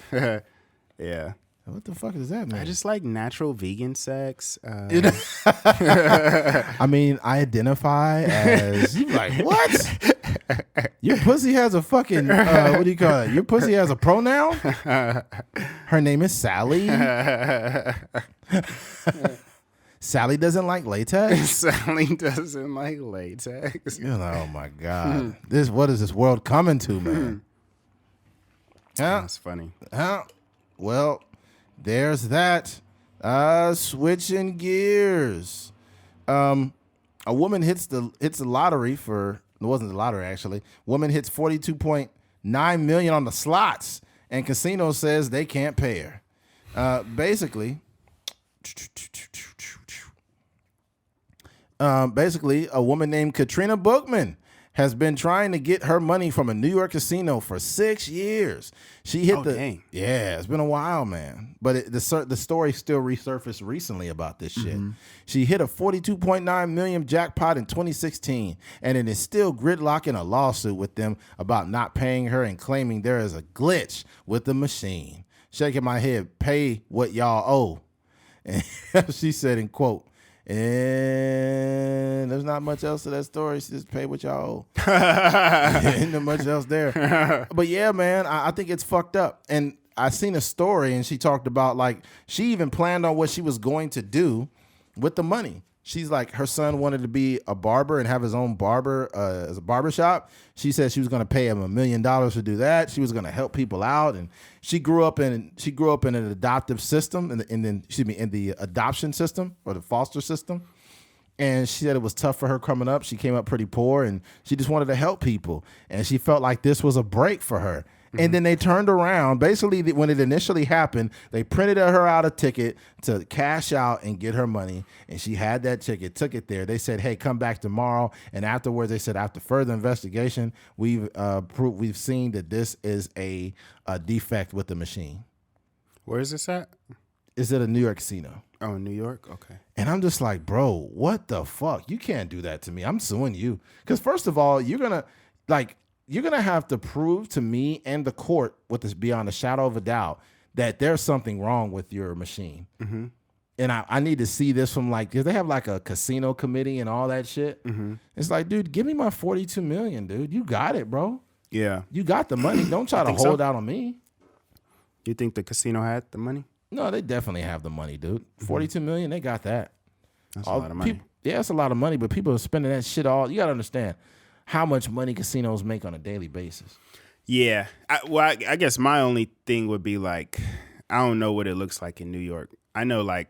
Yeah. What the fuck does that mean? I just like natural vegan sex. I mean, I identify as you like what? Your pussy has a fucking what do you call it? Your pussy has a pronoun. Her name is Sally. Sally doesn't like latex. Sally doesn't like latex. Oh my god! What is this world coming to, man? That's funny. Well, there's that. Switching gears. A woman hits the lottery for. It wasn't the lottery actually. Woman hits $42.9 million on the slots, and casino says they can't pay her. Basically, a woman named Katrina Bookman has been trying to get her money from a New York casino for 6 years. She hit dang. Yeah, it's been a while, man. But the story still resurfaced recently about this shit. She hit a $42.9 million jackpot in 2016, and it is still gridlocking a lawsuit with them about not paying her and claiming there is a glitch with the machine. Shaking my head, pay what y'all owe. And she said, in quote, and there's not much else to that story. She just pay what y'all owe. Ain't not much else there. But yeah, man, I think it's fucked up. And I seen a story, and she talked about, like, she even planned on what she was going to do with the money. She's like, her son wanted to be a barber and have his own barber as a barber shop. She said she was going to pay him $1 million to do that. She was going to help people out, and she grew up in an adoptive system, in the adoption system or the foster system. And she said it was tough for her coming up. She came up pretty poor, and she just wanted to help people. And she felt like this was a break for her. And then they turned around. Basically, when it initially happened, they printed her out a ticket to cash out and get her money. And she had that ticket, took it there. They said, hey, come back tomorrow. And afterwards, they said, after further investigation, we've seen that this is a defect with the machine. Where is this at? It's at a New York casino. Oh, New York? Okay. And I'm just like, bro, what the fuck? You can't do that to me. I'm suing you. Because first of all, you're going to have to prove to me and the court, with this beyond a shadow of a doubt, that there's something wrong with your machine. Mm-hmm. And I need to see this from, like, because they have like a casino committee and all that shit. Mm-hmm. It's like, dude, give me my $42 million, dude. You got it, bro. Yeah. You got the money. Don't try to hold out on me. You think the casino had the money? No, they definitely have the money, dude. $42 million, they got that. That's a lot of money. Yeah, it's a lot of money, but people are spending that shit all. You got to understand how much money casinos make on a daily basis. Yeah. I guess my only thing would be, like, I don't know what it looks like in New York. I know, like,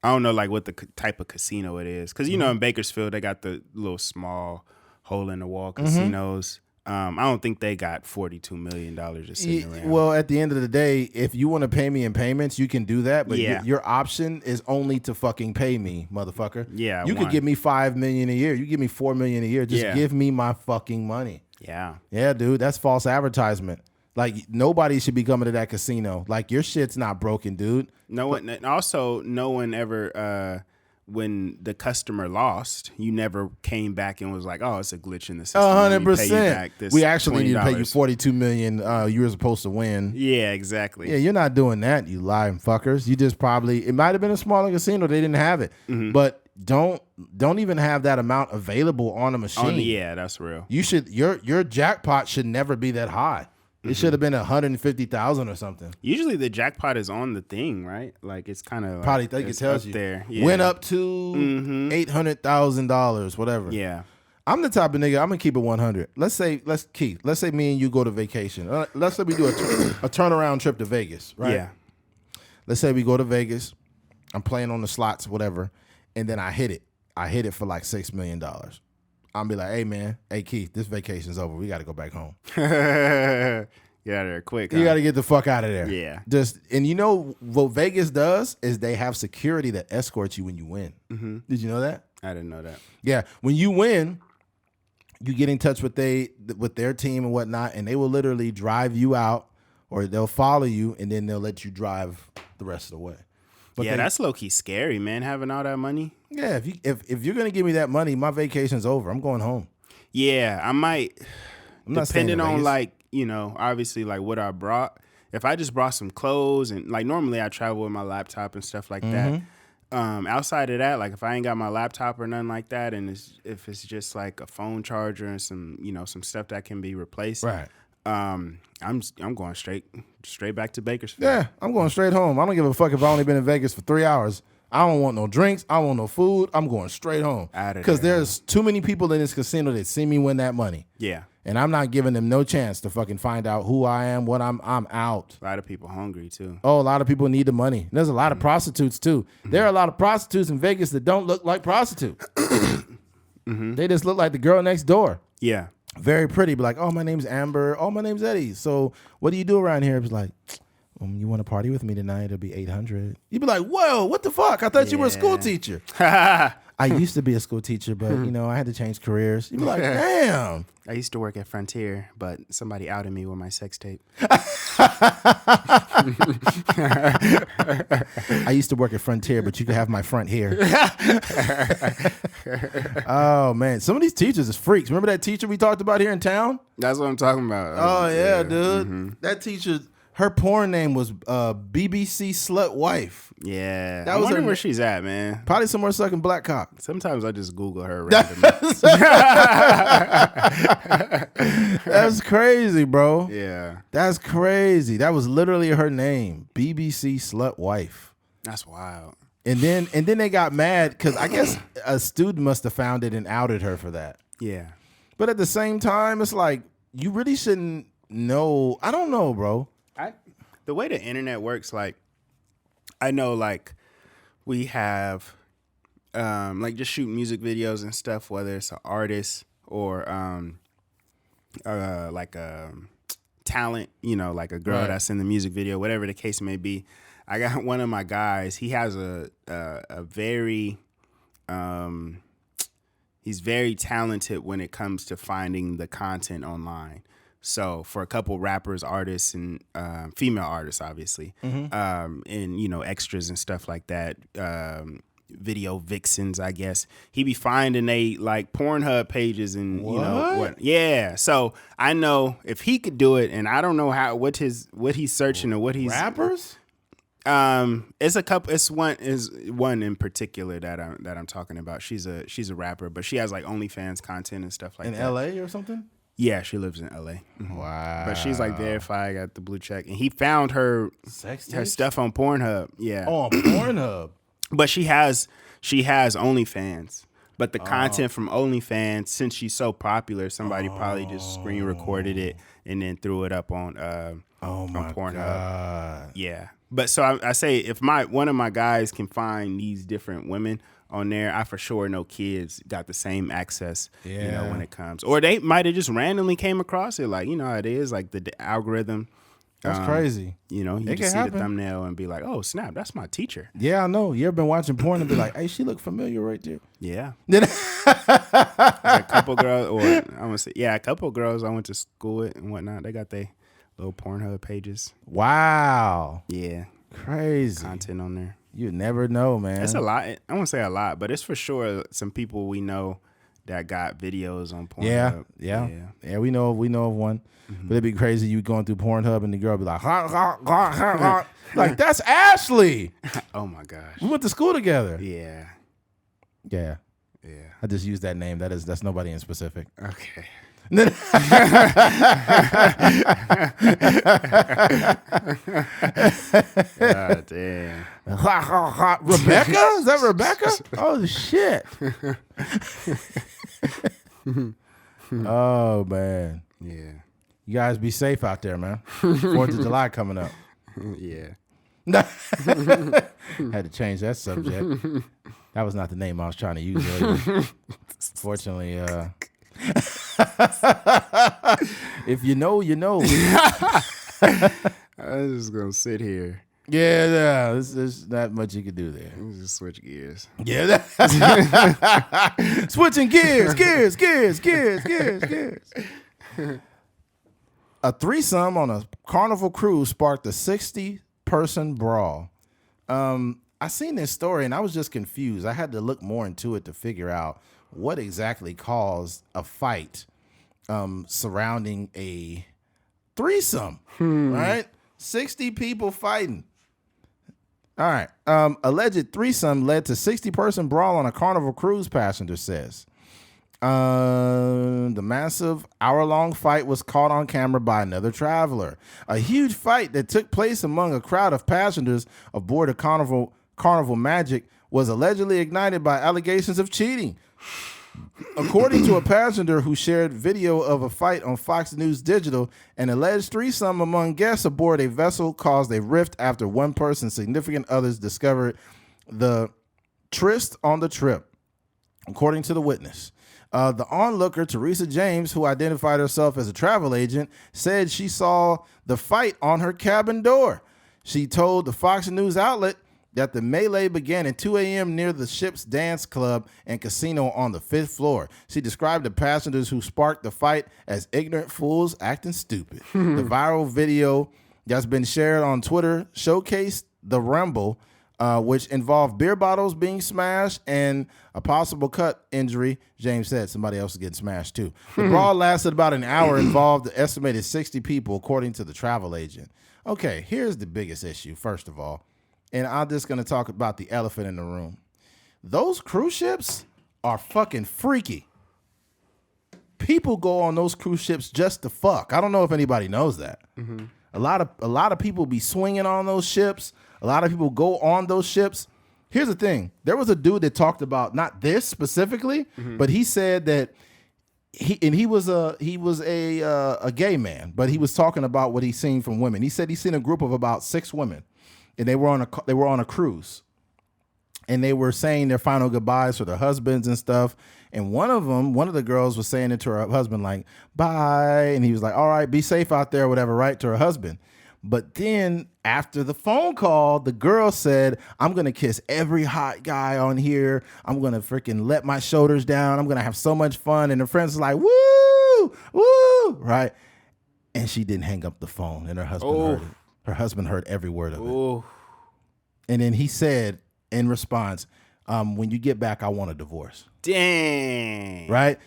I don't know, like, what the type of casino it is. Because, you know, in Bakersfield, they got the little small hole-in-the-wall casinos. I don't think they got $42 million just sitting around. Well, at the end of the day, if you want to pay me in payments, you can do that. But your option is only to fucking pay me, motherfucker. Yeah, you could give me $5 million a year. You give me $4 million a year. Just give me my fucking money. Yeah. Yeah, dude, that's false advertisement. Like, nobody should be coming to that casino. Like, your shit's not broken, dude. No one. Also, no one ever. When the customer lost, you never came back and was like, "Oh, it's a glitch in the system." 100%. We actually need to pay you $42 million. You were supposed to win. Yeah, exactly. Yeah, you're not doing that, you lying fuckers. You just probably, it might have been a smaller casino. They didn't have it, but don't even have that amount available on a machine. Yeah, that's real. You should your jackpot should never be that high. It should have been 150,000 or something. Usually the jackpot is on the thing, right? Like, it's kind of like, probably think it tells you there. Yeah. Went up to $800,000, whatever. Yeah. I'm the type of nigga, I'm gonna keep it 100. Let's say me and you go to vacation. Let's say we do a turnaround trip to Vegas, right? Yeah. Let's say we go to Vegas. I'm playing on the slots, whatever, and then I hit it. I hit it for like $6 million. I'll be like, hey, man, hey, Keith, this vacation's over. We got to go back home. Get out of there quick. You got to get the fuck out of there. Yeah. And you know what Vegas does is they have security that escorts you when you win. Mm-hmm. Did you know that? I didn't know that. Yeah. When you win, you get in touch with their team and whatnot, and they will literally drive you out, or they'll follow you, and then they'll let you drive the rest of the way. But that's low key scary, man. Having all that money. Yeah. If you're gonna give me that money, my vacation's over. I'm going home. Yeah, I might. I'm not depending on Vegas. like, you know, obviously like what I brought. If I just brought some clothes and like normally I travel with my laptop and stuff like that. Outside of that, like if I ain't got my laptop or nothing like that, and if it's just like a phone charger and some, you know, some stuff that can be replaced. Right. I'm going straight back to Bakersfield. Yeah, I'm going straight home. I don't give a fuck if I only been in Vegas for 3 hours. I don't want no drinks. I don't want no food. I'm going straight home. Because there's too many people in this casino that see me win that money. Yeah. And I'm not giving them no chance to fucking find out who I am, what I'm out. A lot of people hungry too. Oh, a lot of people need the money. And there's a lot of prostitutes too. There are a lot of prostitutes in Vegas that don't look like prostitutes. They just look like the girl next door. Yeah. Very pretty. Be like, oh, my name's Amber. Oh, my name's Eddie. So what do you do around here? It's like, you want to party with me tonight? It'll be $800. You'd be like, whoa, what the fuck? I thought you were a school teacher. I used to be a school teacher, but, you know, I had to change careers. You'd be like, damn. I used to work at Frontier, but somebody outed me with my sex tape. I used to work at Frontier, but you could have my front here. Oh, man. Some of these teachers is freaks. Remember that teacher we talked about here in town? That's what I'm talking about. Oh, yeah, dude. That teacher, her porn name was BBC Slut Wife. Yeah. That I was wonder her where she's at, man. Probably somewhere sucking black cock. Sometimes I just Google her randomly. That's crazy, bro. Yeah. That's crazy. That was literally her name, BBC Slut Wife. That's wild. And then they got mad because I guess a student must have found it and outed her for that. Yeah. But at the same time, it's like you really shouldn't know. I don't know, bro. The way the internet works, like, I know, like, we have, like, just shoot music videos and stuff, whether it's an artist or, like, a talent, you know, like a girl that's in the music video, whatever the case may be. I got one of my guys, he has a very, he's very talented when it comes to finding the content online. So for a couple rappers, artists, and female artists, obviously, and, you know, extras and stuff like that, video vixens, I guess, he be finding they like Pornhub pages and, you know, what? Yeah. So I know if he could do it, and I don't know what he's searching or what he's rappers. It's a couple. It's one in particular that I'm talking about. She's a rapper, but she has like OnlyFans content and stuff like that. In LA or something? Yeah, she lives in LA. Wow. But she's like verified, got the blue check, and he found her stuff on Pornhub. Yeah. Oh, on Pornhub. But she has OnlyFans. But the content from OnlyFans, since she's so popular, somebody probably just screen recorded it and then threw it up on Pornhub. God. Yeah. But so I say if one of my guys can find these different women on there, I for sure know kids got the same access, you know, when it comes. Or they might have just randomly came across it, like, you know how it is, like the algorithm. That's crazy. You know, you just see the thumbnail and be like, oh, snap, that's my teacher. Yeah, I know. You ever been watching porn and be like, hey, she look familiar right there? Yeah. A couple girls, or I want to say, a couple girls I went to school with and whatnot, they got their little Pornhub pages. Wow. Yeah. Crazy. Content on there. You never know, man. It's a lot. I won't say a lot, but it's for sure some people we know that got videos on Pornhub. Yeah. We know of one. But it'd be crazy you going through Pornhub and the girl be like, like, that's Ashley. Oh my gosh. We went to school together. Yeah. Yeah. I just used that name. That's nobody in specific. Okay. God damn. Rebecca? Is that Rebecca? Oh shit. Oh man. Yeah. You guys be safe out there, man. 4th of July coming up. Yeah. Had to change that subject. That was not the name I was trying to use earlier. Fortunately, if you know, you know. I'm just gonna sit here. Yeah, there's not much you could do there. Let's just switch gears. Yeah, switching gears. A threesome on a carnival cruise sparked a 60-person brawl. I seen this story and I was just confused. I had to look more into it to figure out what exactly caused a fight surrounding a threesome, right? 60 people fighting. All right. Alleged threesome led to 60-person brawl on a Carnival cruise, passenger says. The massive hour-long fight was caught on camera by another traveler. A huge fight that took place among a crowd of passengers aboard a Carnival Magic was allegedly ignited by allegations of cheating. According to a passenger who shared video of a fight on Fox News Digital, an alleged threesome among guests aboard a vessel caused a rift after one person's significant others discovered the tryst on the trip, according to the witness. The onlooker, Teresa James, who identified herself as a travel agent, said she saw the fight on her cabin door. She told the Fox News outlet that the melee began at 2 a.m. near the ship's dance club and casino on the 5th floor. She described the passengers who sparked the fight as ignorant fools acting stupid. The viral video that's been shared on Twitter showcased the rumble, which involved beer bottles being smashed and a possible cut injury. James said somebody else is getting smashed too. The brawl lasted about an hour, involved the estimated 60 people, according to the travel agent. Okay, here's the biggest issue, first of all. And I'm just going to talk about the elephant in the room. Those cruise ships are fucking freaky. People go on those cruise ships just to fuck. I don't know if anybody knows that. Mm-hmm. A lot of people be swinging on those ships. A lot of people go on those ships. Here's the thing. There was a dude that talked about not this specifically, but he said that he was a gay man, but he was talking about what he's seen from women. He said he's seen a group of about 6 women. And they were on a cruise, and they were saying their final goodbyes to their husbands and stuff. And one of the girls was saying it to her husband, like, bye. And he was like, all right, be safe out there, whatever, right, to her husband. But then after the phone call, the girl said, I'm going to kiss every hot guy on here. I'm going to freaking let my shoulders down. I'm going to have so much fun. And her friends were like, woo, woo, right? And she didn't hang up the phone, and her husband heard it. Her husband heard every word of it. And then he said in response, when you get back, I want a divorce. Dang. Right?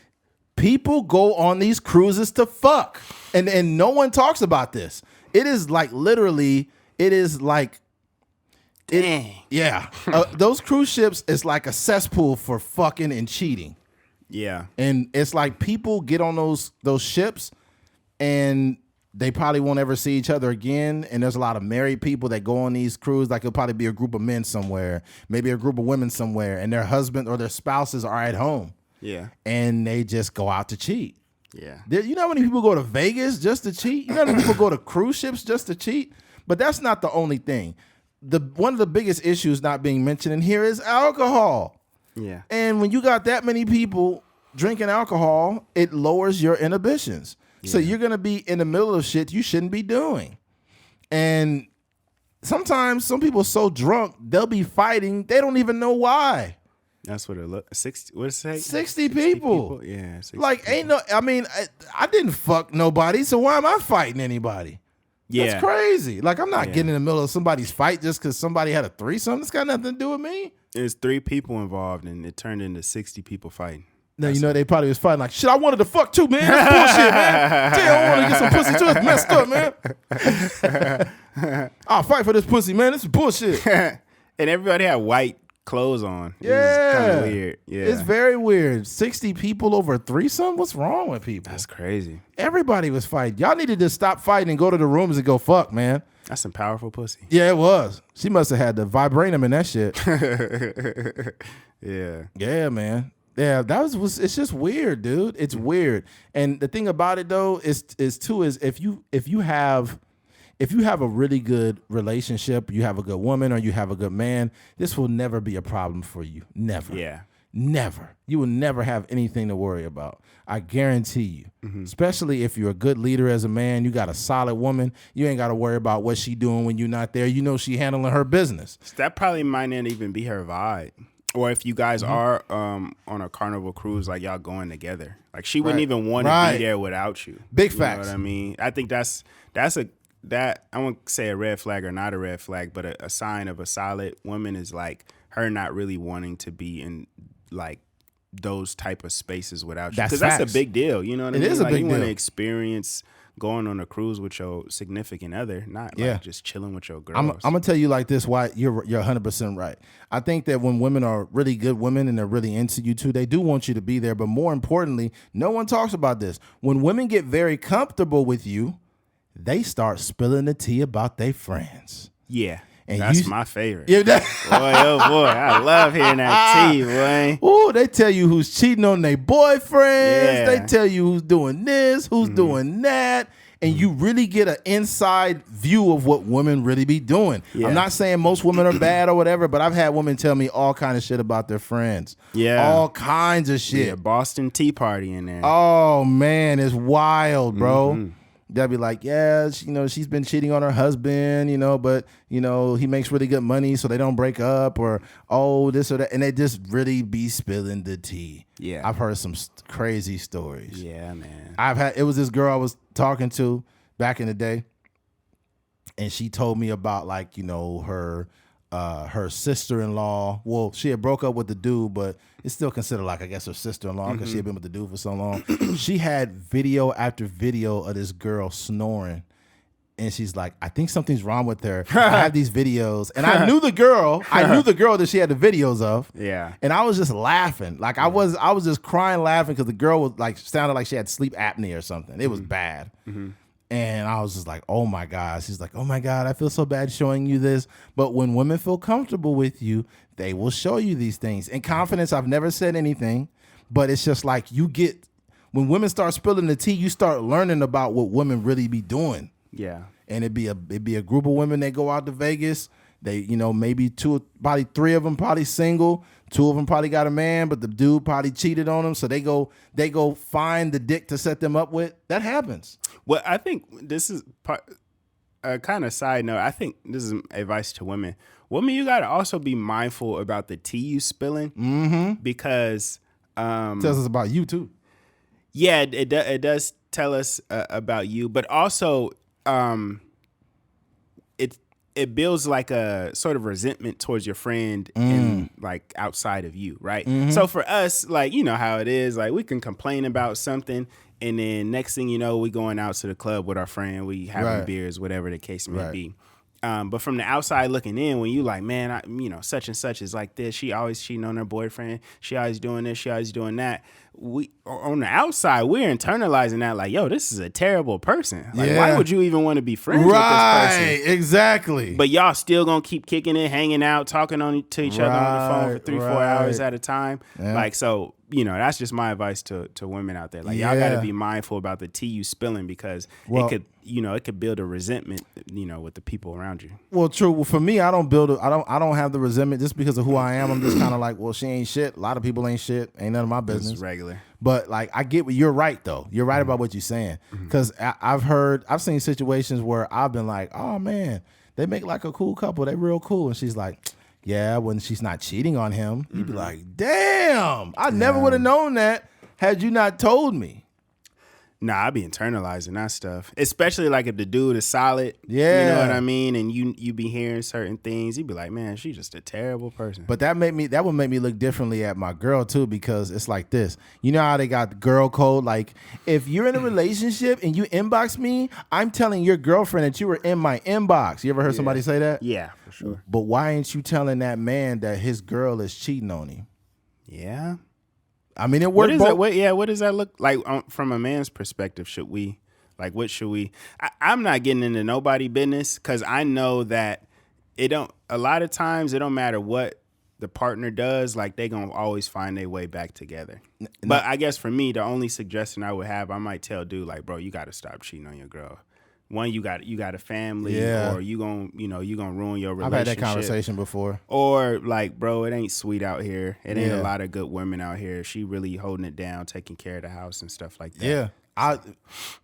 People go on these cruises to fuck. And no one talks about this. It is like literally, it is like, dang. Yeah. Those cruise ships is like a cesspool for fucking and cheating. Yeah. And it's like people get on those ships and they probably won't ever see each other again. And there's a lot of married people that go on these cruises. Like it'll probably be a group of men somewhere, maybe a group of women somewhere, and their husband or their spouses are at home. Yeah. And they just go out to cheat. Yeah. You know how many people go to Vegas just to cheat? You know how many people go to cruise ships just to cheat? But that's not the only thing. One of the biggest issues not being mentioned in here is alcohol. Yeah. And when you got that many people drinking alcohol, it lowers your inhibitions. Yeah. So you're going to be in the middle of shit you shouldn't be doing. And sometimes some people are so drunk, they'll be fighting. They don't even know why. That's what it looks. 60. What does it say? 60 people. Yeah. 60 like people. ain't no. I mean, I didn't fuck nobody, so why am I fighting anybody? Yeah, that's crazy. Like I'm not getting in the middle of somebody's fight just because somebody had a threesome. It's got nothing to do with me. There's 3 people involved, and it turned into 60 people fighting. No, you know they probably was fighting like shit. I wanted to fuck too, man. That's bullshit, man. Damn, I want to get some pussy too. It's messed up, man. I'll fight for this pussy, man. This is bullshit. And everybody had white clothes on. Yeah, it's kind of weird. Yeah, it's very weird. 60 people over a threesome. What's wrong with people? That's crazy. Everybody was fighting. Y'all needed to stop fighting and go to the rooms and go fuck, man. That's some powerful pussy. Yeah, it was. She must have had the vibranium in that shit. Yeah. Yeah, man. Yeah, it's just weird, dude. It's weird. And the thing about it though is if you have a really good relationship, you have a good woman or you have a good man, this will never be a problem for you. Never. Yeah. Never. You will never have anything to worry about. I guarantee you. Especially if you're a good leader as a man, you got a solid woman, you ain't got to worry about what she doing when you're not there. You know she handling her business. That probably might not even be her vibe. Or if you guys are on a carnival cruise, like y'all going together, like she wouldn't even want to be there without you. Big you facts. Know what I mean? I think that I won't say a red flag or not a red flag, but a sign of a solid woman is like her not really wanting to be in like those type of spaces without you, because that's a big deal. You know what I mean? It is a big you deal. want to experience going on a cruise with your significant other, not like just chilling with your girls. I'm gonna tell you like this why you're 100% right. I think that when women are really good women and they're really into you too, they do want you to be there. But more importantly, no one talks about this. When women get very comfortable with you, they start spilling the tea about their friends. Yeah. And that's my favorite. Yeah, boy, oh boy, I love hearing that tea, boy. Ooh, they tell you who's cheating on their boyfriends. Yeah. They tell you who's doing this, who's doing that. And you really get an inside view of what women really be doing. Yeah. I'm not saying most women are bad or whatever, but I've had women tell me all kind of shit about their friends. Yeah. All kinds of shit. Yeah, Boston Tea Party in there. Oh, man, it's wild, bro. They'll be like, yeah, she's been cheating on her husband, but, he makes really good money, so they don't break up, or, oh, this or that. And they just really be spilling the tea. Yeah. I've heard some crazy stories. Yeah, man. It was this girl I was talking to back in the day, and she told me about, like, her sister-in-law. Well, she had broke up with the dude, but it's still considered like, I guess, her sister-in-law because she had been with the dude for so long. She had video after video of this girl snoring. And she's like, I think something's wrong with her. I have these videos. And I knew the girl. I knew the girl that she had the videos of. Yeah. And I was just laughing. Like I was just crying laughing because the girl was like sounded like she had sleep apnea or something. It was bad. And I was just like, oh my God. She's like, oh my God, I feel so bad showing you this. But when women feel comfortable with you, they will show you these things. In confidence, I've never said anything, but it's just like when women start spilling the tea, you start learning about what women really be doing. Yeah. And it'd be a group of women that go out to Vegas. They, maybe probably three of them probably single. Two of them probably got a man, but the dude probably cheated on them. So they go find the dick to set them up with. That happens. Well, I think this is a kind of side note. I think this is advice to women. Women, you got to also be mindful about the tea you spilling, because It tells us about you too. Yeah, it does tell us about you, but also it builds like a sort of resentment towards your friend and like outside of you, right? So for us, like, you know how it is, like we can complain about something and then next thing you know, we going out to the club with our friend, we having beers, whatever the case may be. But from the outside looking in, when you like, man, such and such is like this. She always cheating on her boyfriend. She always doing this. She always doing that. We on the outside, we're internalizing that like, yo, this is a terrible person. Like, why would you even want to be friends with this person? Right, exactly. But y'all still gonna keep kicking it, hanging out, talking to each other on the phone for 3-4 hours at a time. Yeah. Like, so, that's just my advice to women out there. Like, y'all got to be mindful about the tea you spilling, because it could build a resentment, with the people around you. Well, true. Well, for me, I don't have the resentment just because of who I am. I'm just kind of like, well, she ain't shit. A lot of people ain't shit. Ain't none of my business. It's regular. But like, I get what you're right though. You're right about what you're saying, because I've seen situations where I've been like, oh man, they make like a cool couple. They real cool, and she's like, yeah, when she's not cheating on him, you'd be like, damn, I never would have known that had you not told me. Nah, I be internalizing that stuff, especially like if the dude is solid. Yeah, you know what I mean. And you be hearing certain things, you be like, man, she's just a terrible person. But that would make me look differently at my girl too, because it's like this. You know how they got the girl code? Like, if you're in a relationship and you inbox me, I'm telling your girlfriend that you were in my inbox. You ever heard somebody say that? Yeah, for sure. But why ain't you telling that man that his girl is cheating on him? Yeah. I mean, it works. What does that look like from a man's perspective? What should we? I'm not getting into nobody business, because I know that a lot of times it don't matter what the partner does, like they gonna always find their way back together. But I guess for me, the only suggestion I would have, I might tell dude like, bro, you got to stop cheating on your girl. one, you got a family, or you gonna ruin your relationship. I've had that conversation before. Or like, bro, it ain't sweet out here. It ain't a lot of good women out here. She really holding it down, taking care of the house and stuff like that. Yeah.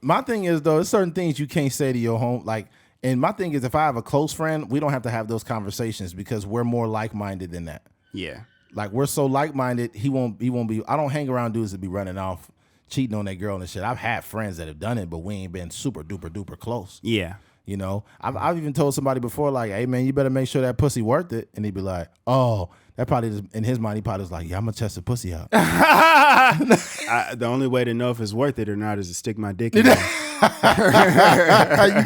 My thing is though, there's certain things you can't say to your home. Like, and my thing is, if I have a close friend, we don't have to have those conversations because we're more like-minded than that. Yeah. Like, we're so like-minded, he won't be. I don't hang around dudes that be running off, cheating on that girl and shit. I've had friends that have done it, but we ain't been super duper duper close. Yeah. You know, I've even told somebody before, like, hey man, you better make sure that pussy worth it. And he'd be like, oh, that probably just, in his mind, he probably was like, yeah, I'm gonna test the pussy out. The only way to know if it's worth it or not is to stick my dick in there. You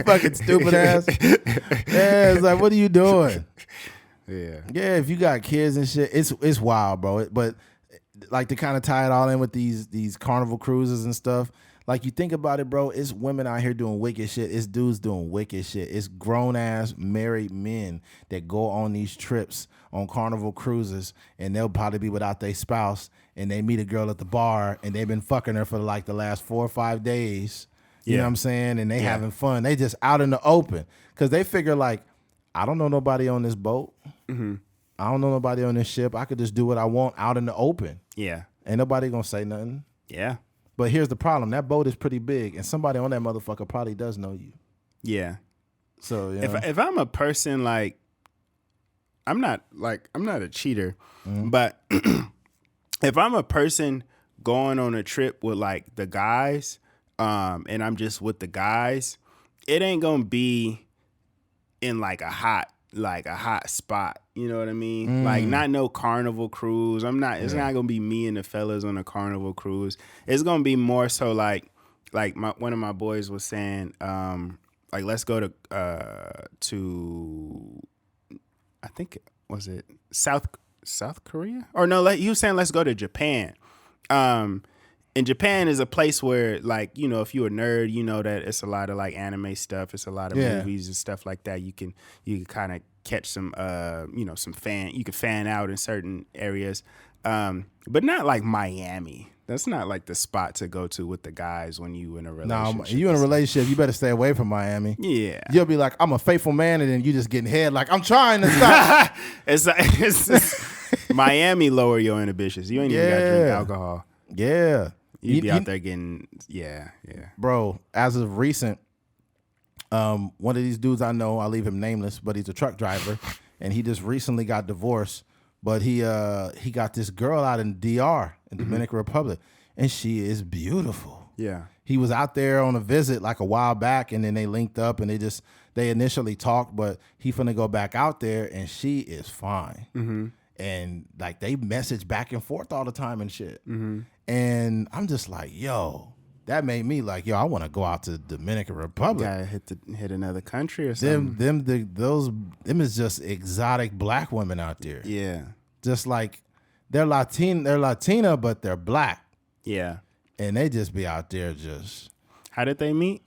fucking stupid ass. Yeah, it's like, what are you doing? Yeah. Yeah, if you got kids and shit, it's wild, bro. But like, to kind of tie it all in with these carnival cruises and stuff, like, you think about it, bro, it's women out here doing wicked shit. It's dudes doing wicked shit. It's grown-ass married men that go on these trips on carnival cruises, and they'll probably be without their spouse, and they meet a girl at the bar, and they've been fucking her for like the last 4 or 5 days. You know what I'm saying? And they having fun. They just out in the open because they figure, like, I don't know nobody on this boat. Mm-hmm. I don't know nobody on this ship. I could just do what I want out in the open. Yeah. Ain't nobody gonna say nothing. Yeah. But here's the problem. That boat is pretty big, and somebody on that motherfucker probably does know you. Yeah. So, you know. If I'm a person, like, I'm not a cheater, but if I'm a person going on a trip with, like, the guys, and I'm just with the guys, it ain't gonna be in like a hot spot. You know what I mean? Like, not no carnival cruise. It's not gonna be me and the fellas on a carnival cruise. It's gonna be more so like one of my boys was saying, like, let's go to I think, was it South Korea? Or no, he was saying let's go to Japan. And Japan is a place where, like, you know, if you're a nerd, you know that it's a lot of like anime stuff. It's a lot of movies and stuff like that. You can kind of catch some, you can fan out in certain areas, but not like Miami. That's not like the spot to go to with the guys when you in a relationship. No, you in a relationship, you better stay away from Miami. Yeah. You'll be like, I'm a faithful man, and then you just getting head like, I'm trying to stop. it's Miami lower your inhibitions. You ain't even got to drink alcohol. Yeah. You'd be out there getting, Bro, as of recent, one of these dudes I know, I'll leave him nameless, but he's a truck driver, and he just recently got divorced, but he got this girl out in DR, in Dominican Republic, and she is beautiful. Yeah. He was out there on a visit like a while back, and then they linked up, and they initially talked, but he finna go back out there, and she is fine. Mm-hmm. And like, they message back and forth all the time and shit. Mm-hmm. And I'm just like, yo, that made me like, yo, I want to go out to the Dominican Republic. Yeah, hit another country or something. Them is just exotic black women out there. Yeah. Just like, they're Latina, but they're black. Yeah. And they just be out there just. How did they meet?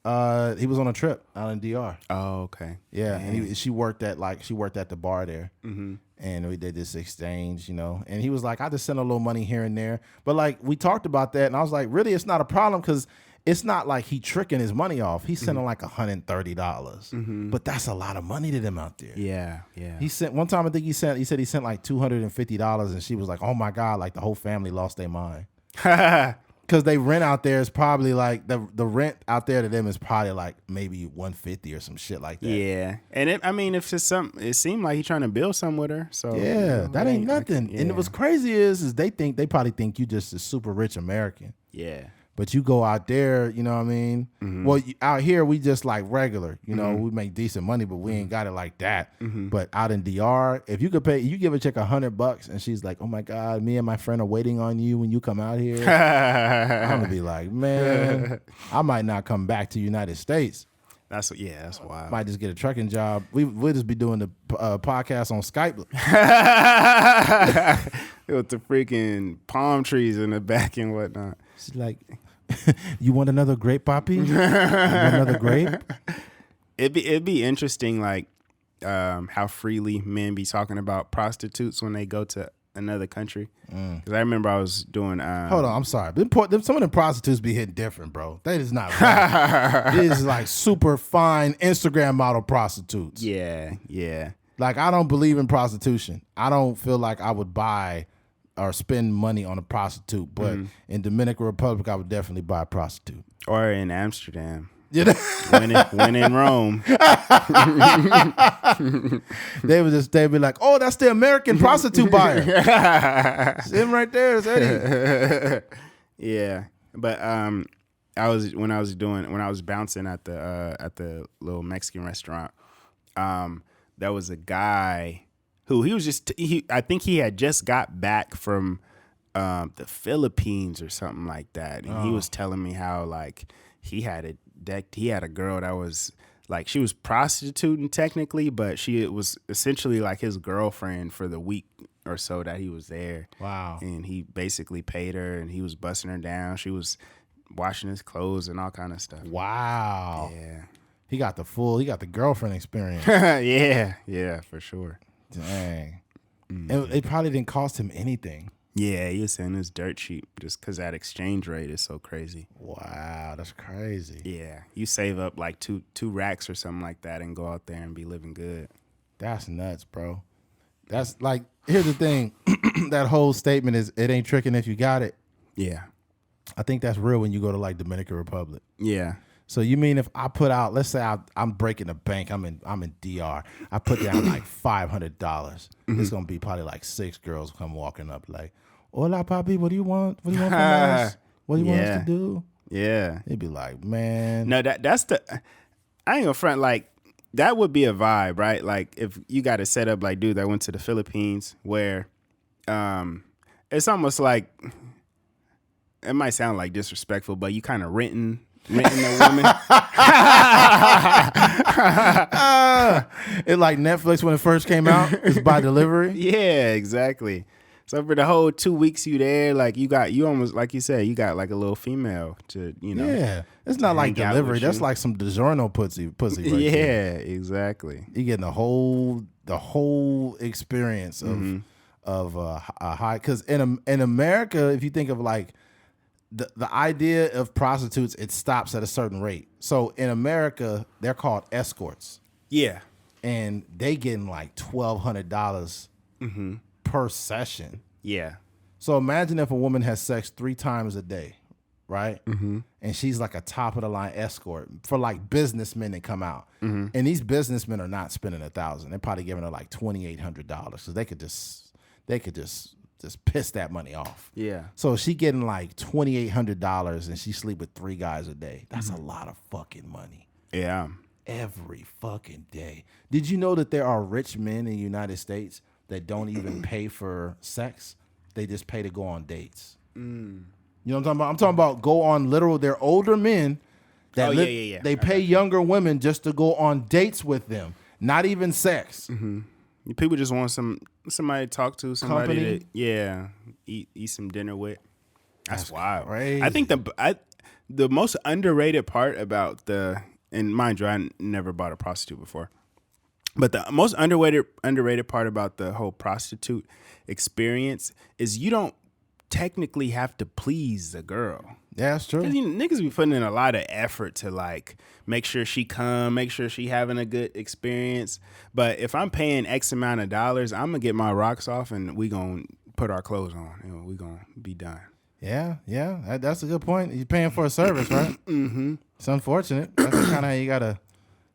He was on a trip out in DR. Oh, okay. Yeah. Dang. And she worked at the bar there. Mm-hmm. And we did this exchange, you know. And he was like, I just sent a little money here and there. But like, we talked about that, and I was like, really, it's not a problem, because it's not like he tricking his money off. He's sending like $130. Mm-hmm. But that's a lot of money to them out there. Yeah, yeah. He sent one time, I think he said he sent like $250, and she was like, oh my God, like the whole family lost their mind. Because they rent out there is probably like the rent out there to them is probably like maybe $150 or some shit like that. Yeah, and if it's something, it seemed like he trying to build something with her. So yeah, that ain't nothing. And what's crazy is they probably think you just a super rich American. Yeah. But you go out there, you know what I mean? Mm-hmm. Well, out here, we just like regular. You know, we make decent money, but we ain't got it like that. Mm-hmm. But out in DR, if you could pay, you give a chick $100 and she's like, oh my God, me and my friend are waiting on you when you come out here. I'm going to be like, man, I might not come back to United States. That's wild. Might just get a trucking job. We'll just be doing the podcast on Skype. With the freaking palm trees in the back and whatnot. She's like, you want another grape, Poppy? You want another grape? It'd be interesting, like, how freely men be talking about prostitutes when they go to another country. Because I remember I was doing. Hold on, I'm sorry. Some of them prostitutes be hitting different, bro. That is not right. This is like super fine Instagram model prostitutes. Yeah, yeah. Like, I don't believe in prostitution. I don't feel like I would buy or spend money on a prostitute. But in Dominican Republic, I would definitely buy a prostitute. Or in Amsterdam. Yeah. when in Rome. They'd be like, oh, that's the American prostitute buyer. It's him right there. It's Eddie. Yeah. But when I was bouncing at the little Mexican restaurant, there was a guy who I think he had just got back from the Philippines or something like that. And he was telling me how like he had a girl that was like, she was prostituting technically, but it was essentially like his girlfriend for the week or so that he was there. Wow. And he basically paid her and he was busting her down. She was washing his clothes and all kind of stuff. Wow. Yeah. He got the girlfriend experience. Yeah, for sure. Dang. It probably didn't cost him anything. Yeah, he was saying it's dirt cheap just because that exchange rate is so crazy. Wow, that's crazy. Yeah, you save up like two racks or something like that and go out there and be living good. That's nuts, bro. That's like, here's the thing. That whole statement is, it ain't tricking if you got it. Yeah. I think that's real when you go to like Dominican Republic. Yeah. So you mean if I put out, let's say I'm breaking the bank, I'm in DR, I put down like $500. It's gonna be probably like 6 girls come walking up like, hola papi, what do you want? What do you want from us? What do you want us to do? Yeah. They'd be like, man. No, that's I ain't gonna front, like that would be a vibe, right? Like if you got to set up like, dude, I went to the Philippines where it's almost like, it might sound like disrespectful, but you kind of renting a woman. It like Netflix when it first came out. It's by delivery. Yeah, exactly. So for the whole 2 weeks you there, like you almost, like you said, you got like a little female to, Yeah, it's not like delivery. That's like some DiGiorno pussy right yeah, there. exactly. You getting the whole experience of a high, because in America, if you think of like the idea of prostitutes, it stops at a certain rate. So in America, they're called escorts. Yeah. And they getting like $1,200 per session. Yeah. So imagine if a woman has sex 3 times a day, right? And she's like a top of the line escort for like businessmen that come out. And these businessmen are not spending $1,000. They're probably giving her like $2,800 because they could just piss that money off. Yeah. So she getting like $2,800 and she sleep with 3 guys a day. That's a lot of fucking money. Yeah. Every fucking day. Did you know that there are rich men in the United States that don't even pay for sex? They just pay to go on dates. You know what I'm talking about? I'm talking about go on literal. They're older men that they pay younger women just to go on dates with them. Not even sex. People just want somebody to talk to, somebody Company. to eat some dinner with. That's wild. Crazy. I think the most underrated part about and mind you, I never bought a prostitute before, but the most underrated part about the whole prostitute experience is you don't technically have to please the girl. Yeah, that's true. 'Cause, niggas be putting in a lot of effort to like make sure she come, make sure she having a good experience. But if I'm paying X amount of dollars, I'm gonna get my rocks off and we gonna put our clothes on. We gonna be done. Yeah, that's a good point. You're paying for a service, right? It's unfortunate. That's kind of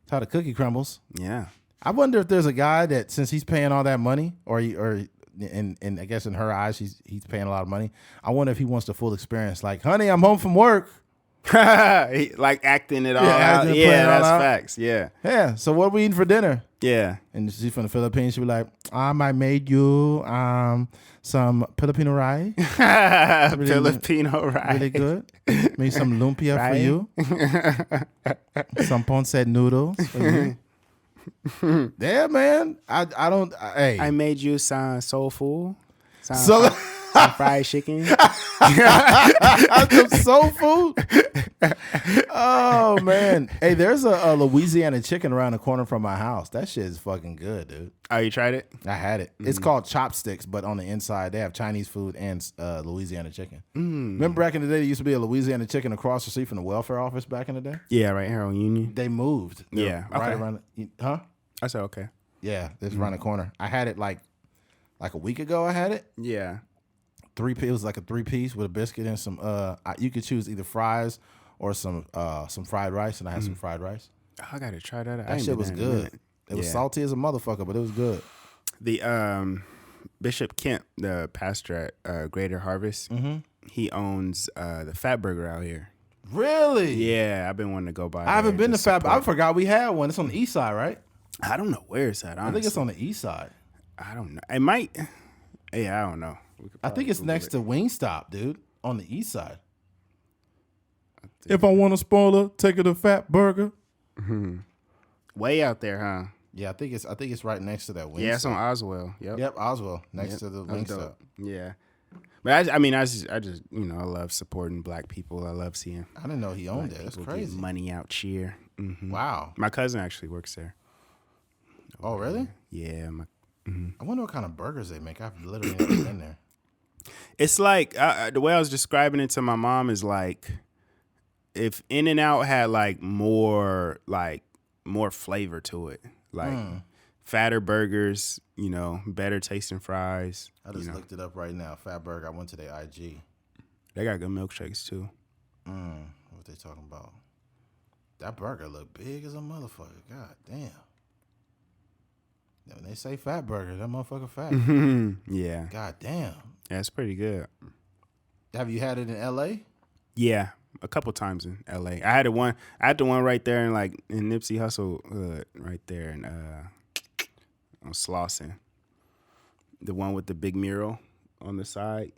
how the cookie crumbles. Yeah. I wonder if there's a guy that, since he's paying all that money, or I guess in her eyes he's paying a lot of money. I wonder if he wants the full experience. Like, honey, I'm home from work. Like acting it all out. Yeah, that's facts. Yeah. Yeah. So what are we eating for dinner? Yeah. And she's from the Philippines. She'll be like, I made you some Filipino rice. Filipino rice. Really good. Made some lumpia for you. Some ponce noodles for you. Yeah, man. I don't. Hey. I made you sound soulful. So some fried chicken. Some soul food. Oh man, hey, there's a Louisiana chicken around the corner from my house. That shit is fucking good, dude. Oh, you tried it? I had it. It's called chopsticks, but on the inside they have Chinese food and Louisiana chicken. Remember back in the day, there used to be a Louisiana chicken across the street from the welfare office back in the day. Yeah, right here on Union. They moved. Yeah, right okay. around. Huh? I said okay. Yeah, it's around the corner. I had it like a week ago. I had it. Yeah. It was like a 3-piece with a biscuit and some. You could choose either fries or some fried rice, and I had some fried rice. Oh, I gotta try that. That shit was good. It was salty as a motherfucker, but it was good. The Bishop Kemp, the pastor at Greater Harvest, he owns the Fat Burger out here. Really? Yeah, I've been wanting to go by. I haven't been to Fat. I forgot we had one. It's on the east side, right? I don't know where it's at. Honestly. I think it's on the east side. I don't know. It might. Yeah, I don't know. I think it's next to Wingstop, dude, on the east side. If I want a spoiler, take it a Fat Burger. Way out there, huh? Yeah, I think it's right next to that Wingstop. Yeah, it's on Oswell. Yep, Oswell, next to the Wingstop. Yeah. But I just I love supporting black people. I love seeing. I didn't know he owned it. That's crazy. Get money out cheer. Wow. My cousin actually works there. Oh, really? Yeah. I wonder what kind of burgers they make. I've literally never been there. It's like the way I was describing it to my mom is like if In-N-Out had like more flavor to it, like fatter burgers, better tasting fries. I just looked it up right now. Fat Burger. I went to their IG. They got good milkshakes too. What they talking about? That burger look big as a motherfucker. God damn. When they say Fat Burger, that motherfucker fat. Yeah. God damn. Yeah, it's pretty good. Have you had it in L.A.? Yeah, a couple times in L.A. I had the one right there in Nipsey Hussle right there in on Slauson. The one with the big mural on the side.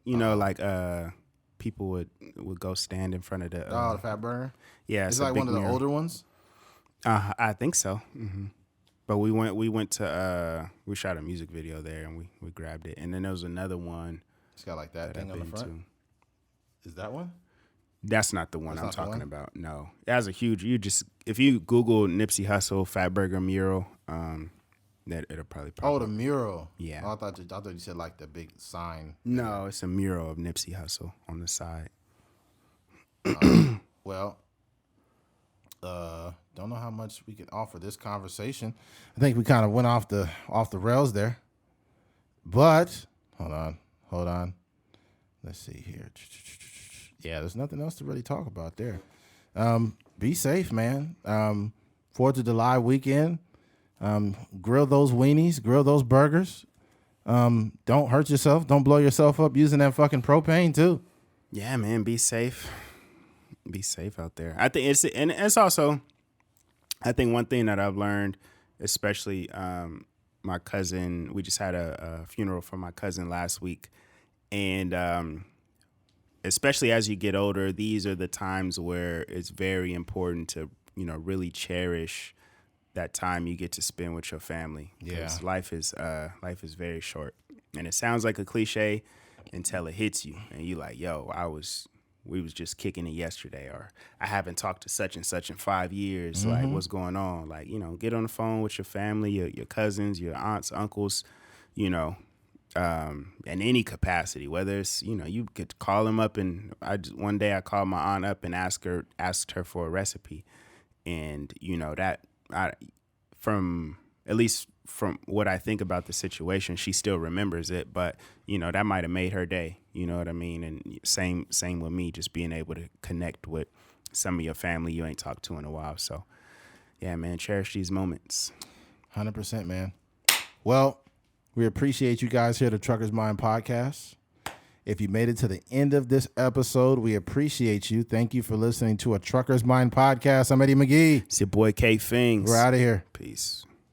People would go stand in front of the the Fat Burger? Yeah, it's like one of the older ones? I think so. But we went to we shot a music video there and we grabbed it. And then there was another one. It's got like that thing on the front. Is that one? That's not the one I'm talking about. No. It has a huge if you Google Nipsey Hussle Fat Burger mural, that it'll probably Oh, the mural. Yeah. Oh, I thought you said like the big sign. No, it's a mural of Nipsey Hussle on the side. Well, don't know how much we can offer this conversation. I think we kind of went off the rails there. But hold on. Let's see here. Yeah, there's nothing else to really talk about there. Be safe, man. 4th of July weekend. Grill those weenies. Grill those burgers. Don't hurt yourself. Don't blow yourself up using that fucking propane too. Yeah, man. Be safe. Be safe out there. I think it's also. I think one thing that I've learned, especially my cousin, we just had a funeral for my cousin last week. And especially as you get older, these are the times where it's very important to, really cherish that time you get to spend with your family. Yeah. Life is very short. And it sounds like a cliche until it hits you. And you're like, yo, we was just kicking it yesterday, or I haven't talked to such and such in 5 years. Like, what's going on? Like, get on the phone with your family, your cousins, your aunts, uncles, in any capacity, whether it's, you could call them up. And one day I called my aunt up and asked her for a recipe. And, from what I think about the situation, she still remembers it, but that might have made her day. You know what I mean? And same with me, just being able to connect with some of your family you ain't talked to in a while. So yeah, man, cherish these moments. 100%, man. Well, we appreciate you guys here at the Trucker's Mind Podcast. If you made it to the end of this episode, we appreciate you. Thank you for listening to a Trucker's Mind Podcast. I'm Eddie McGee. It's your boy K Fings. We're out of here. Peace.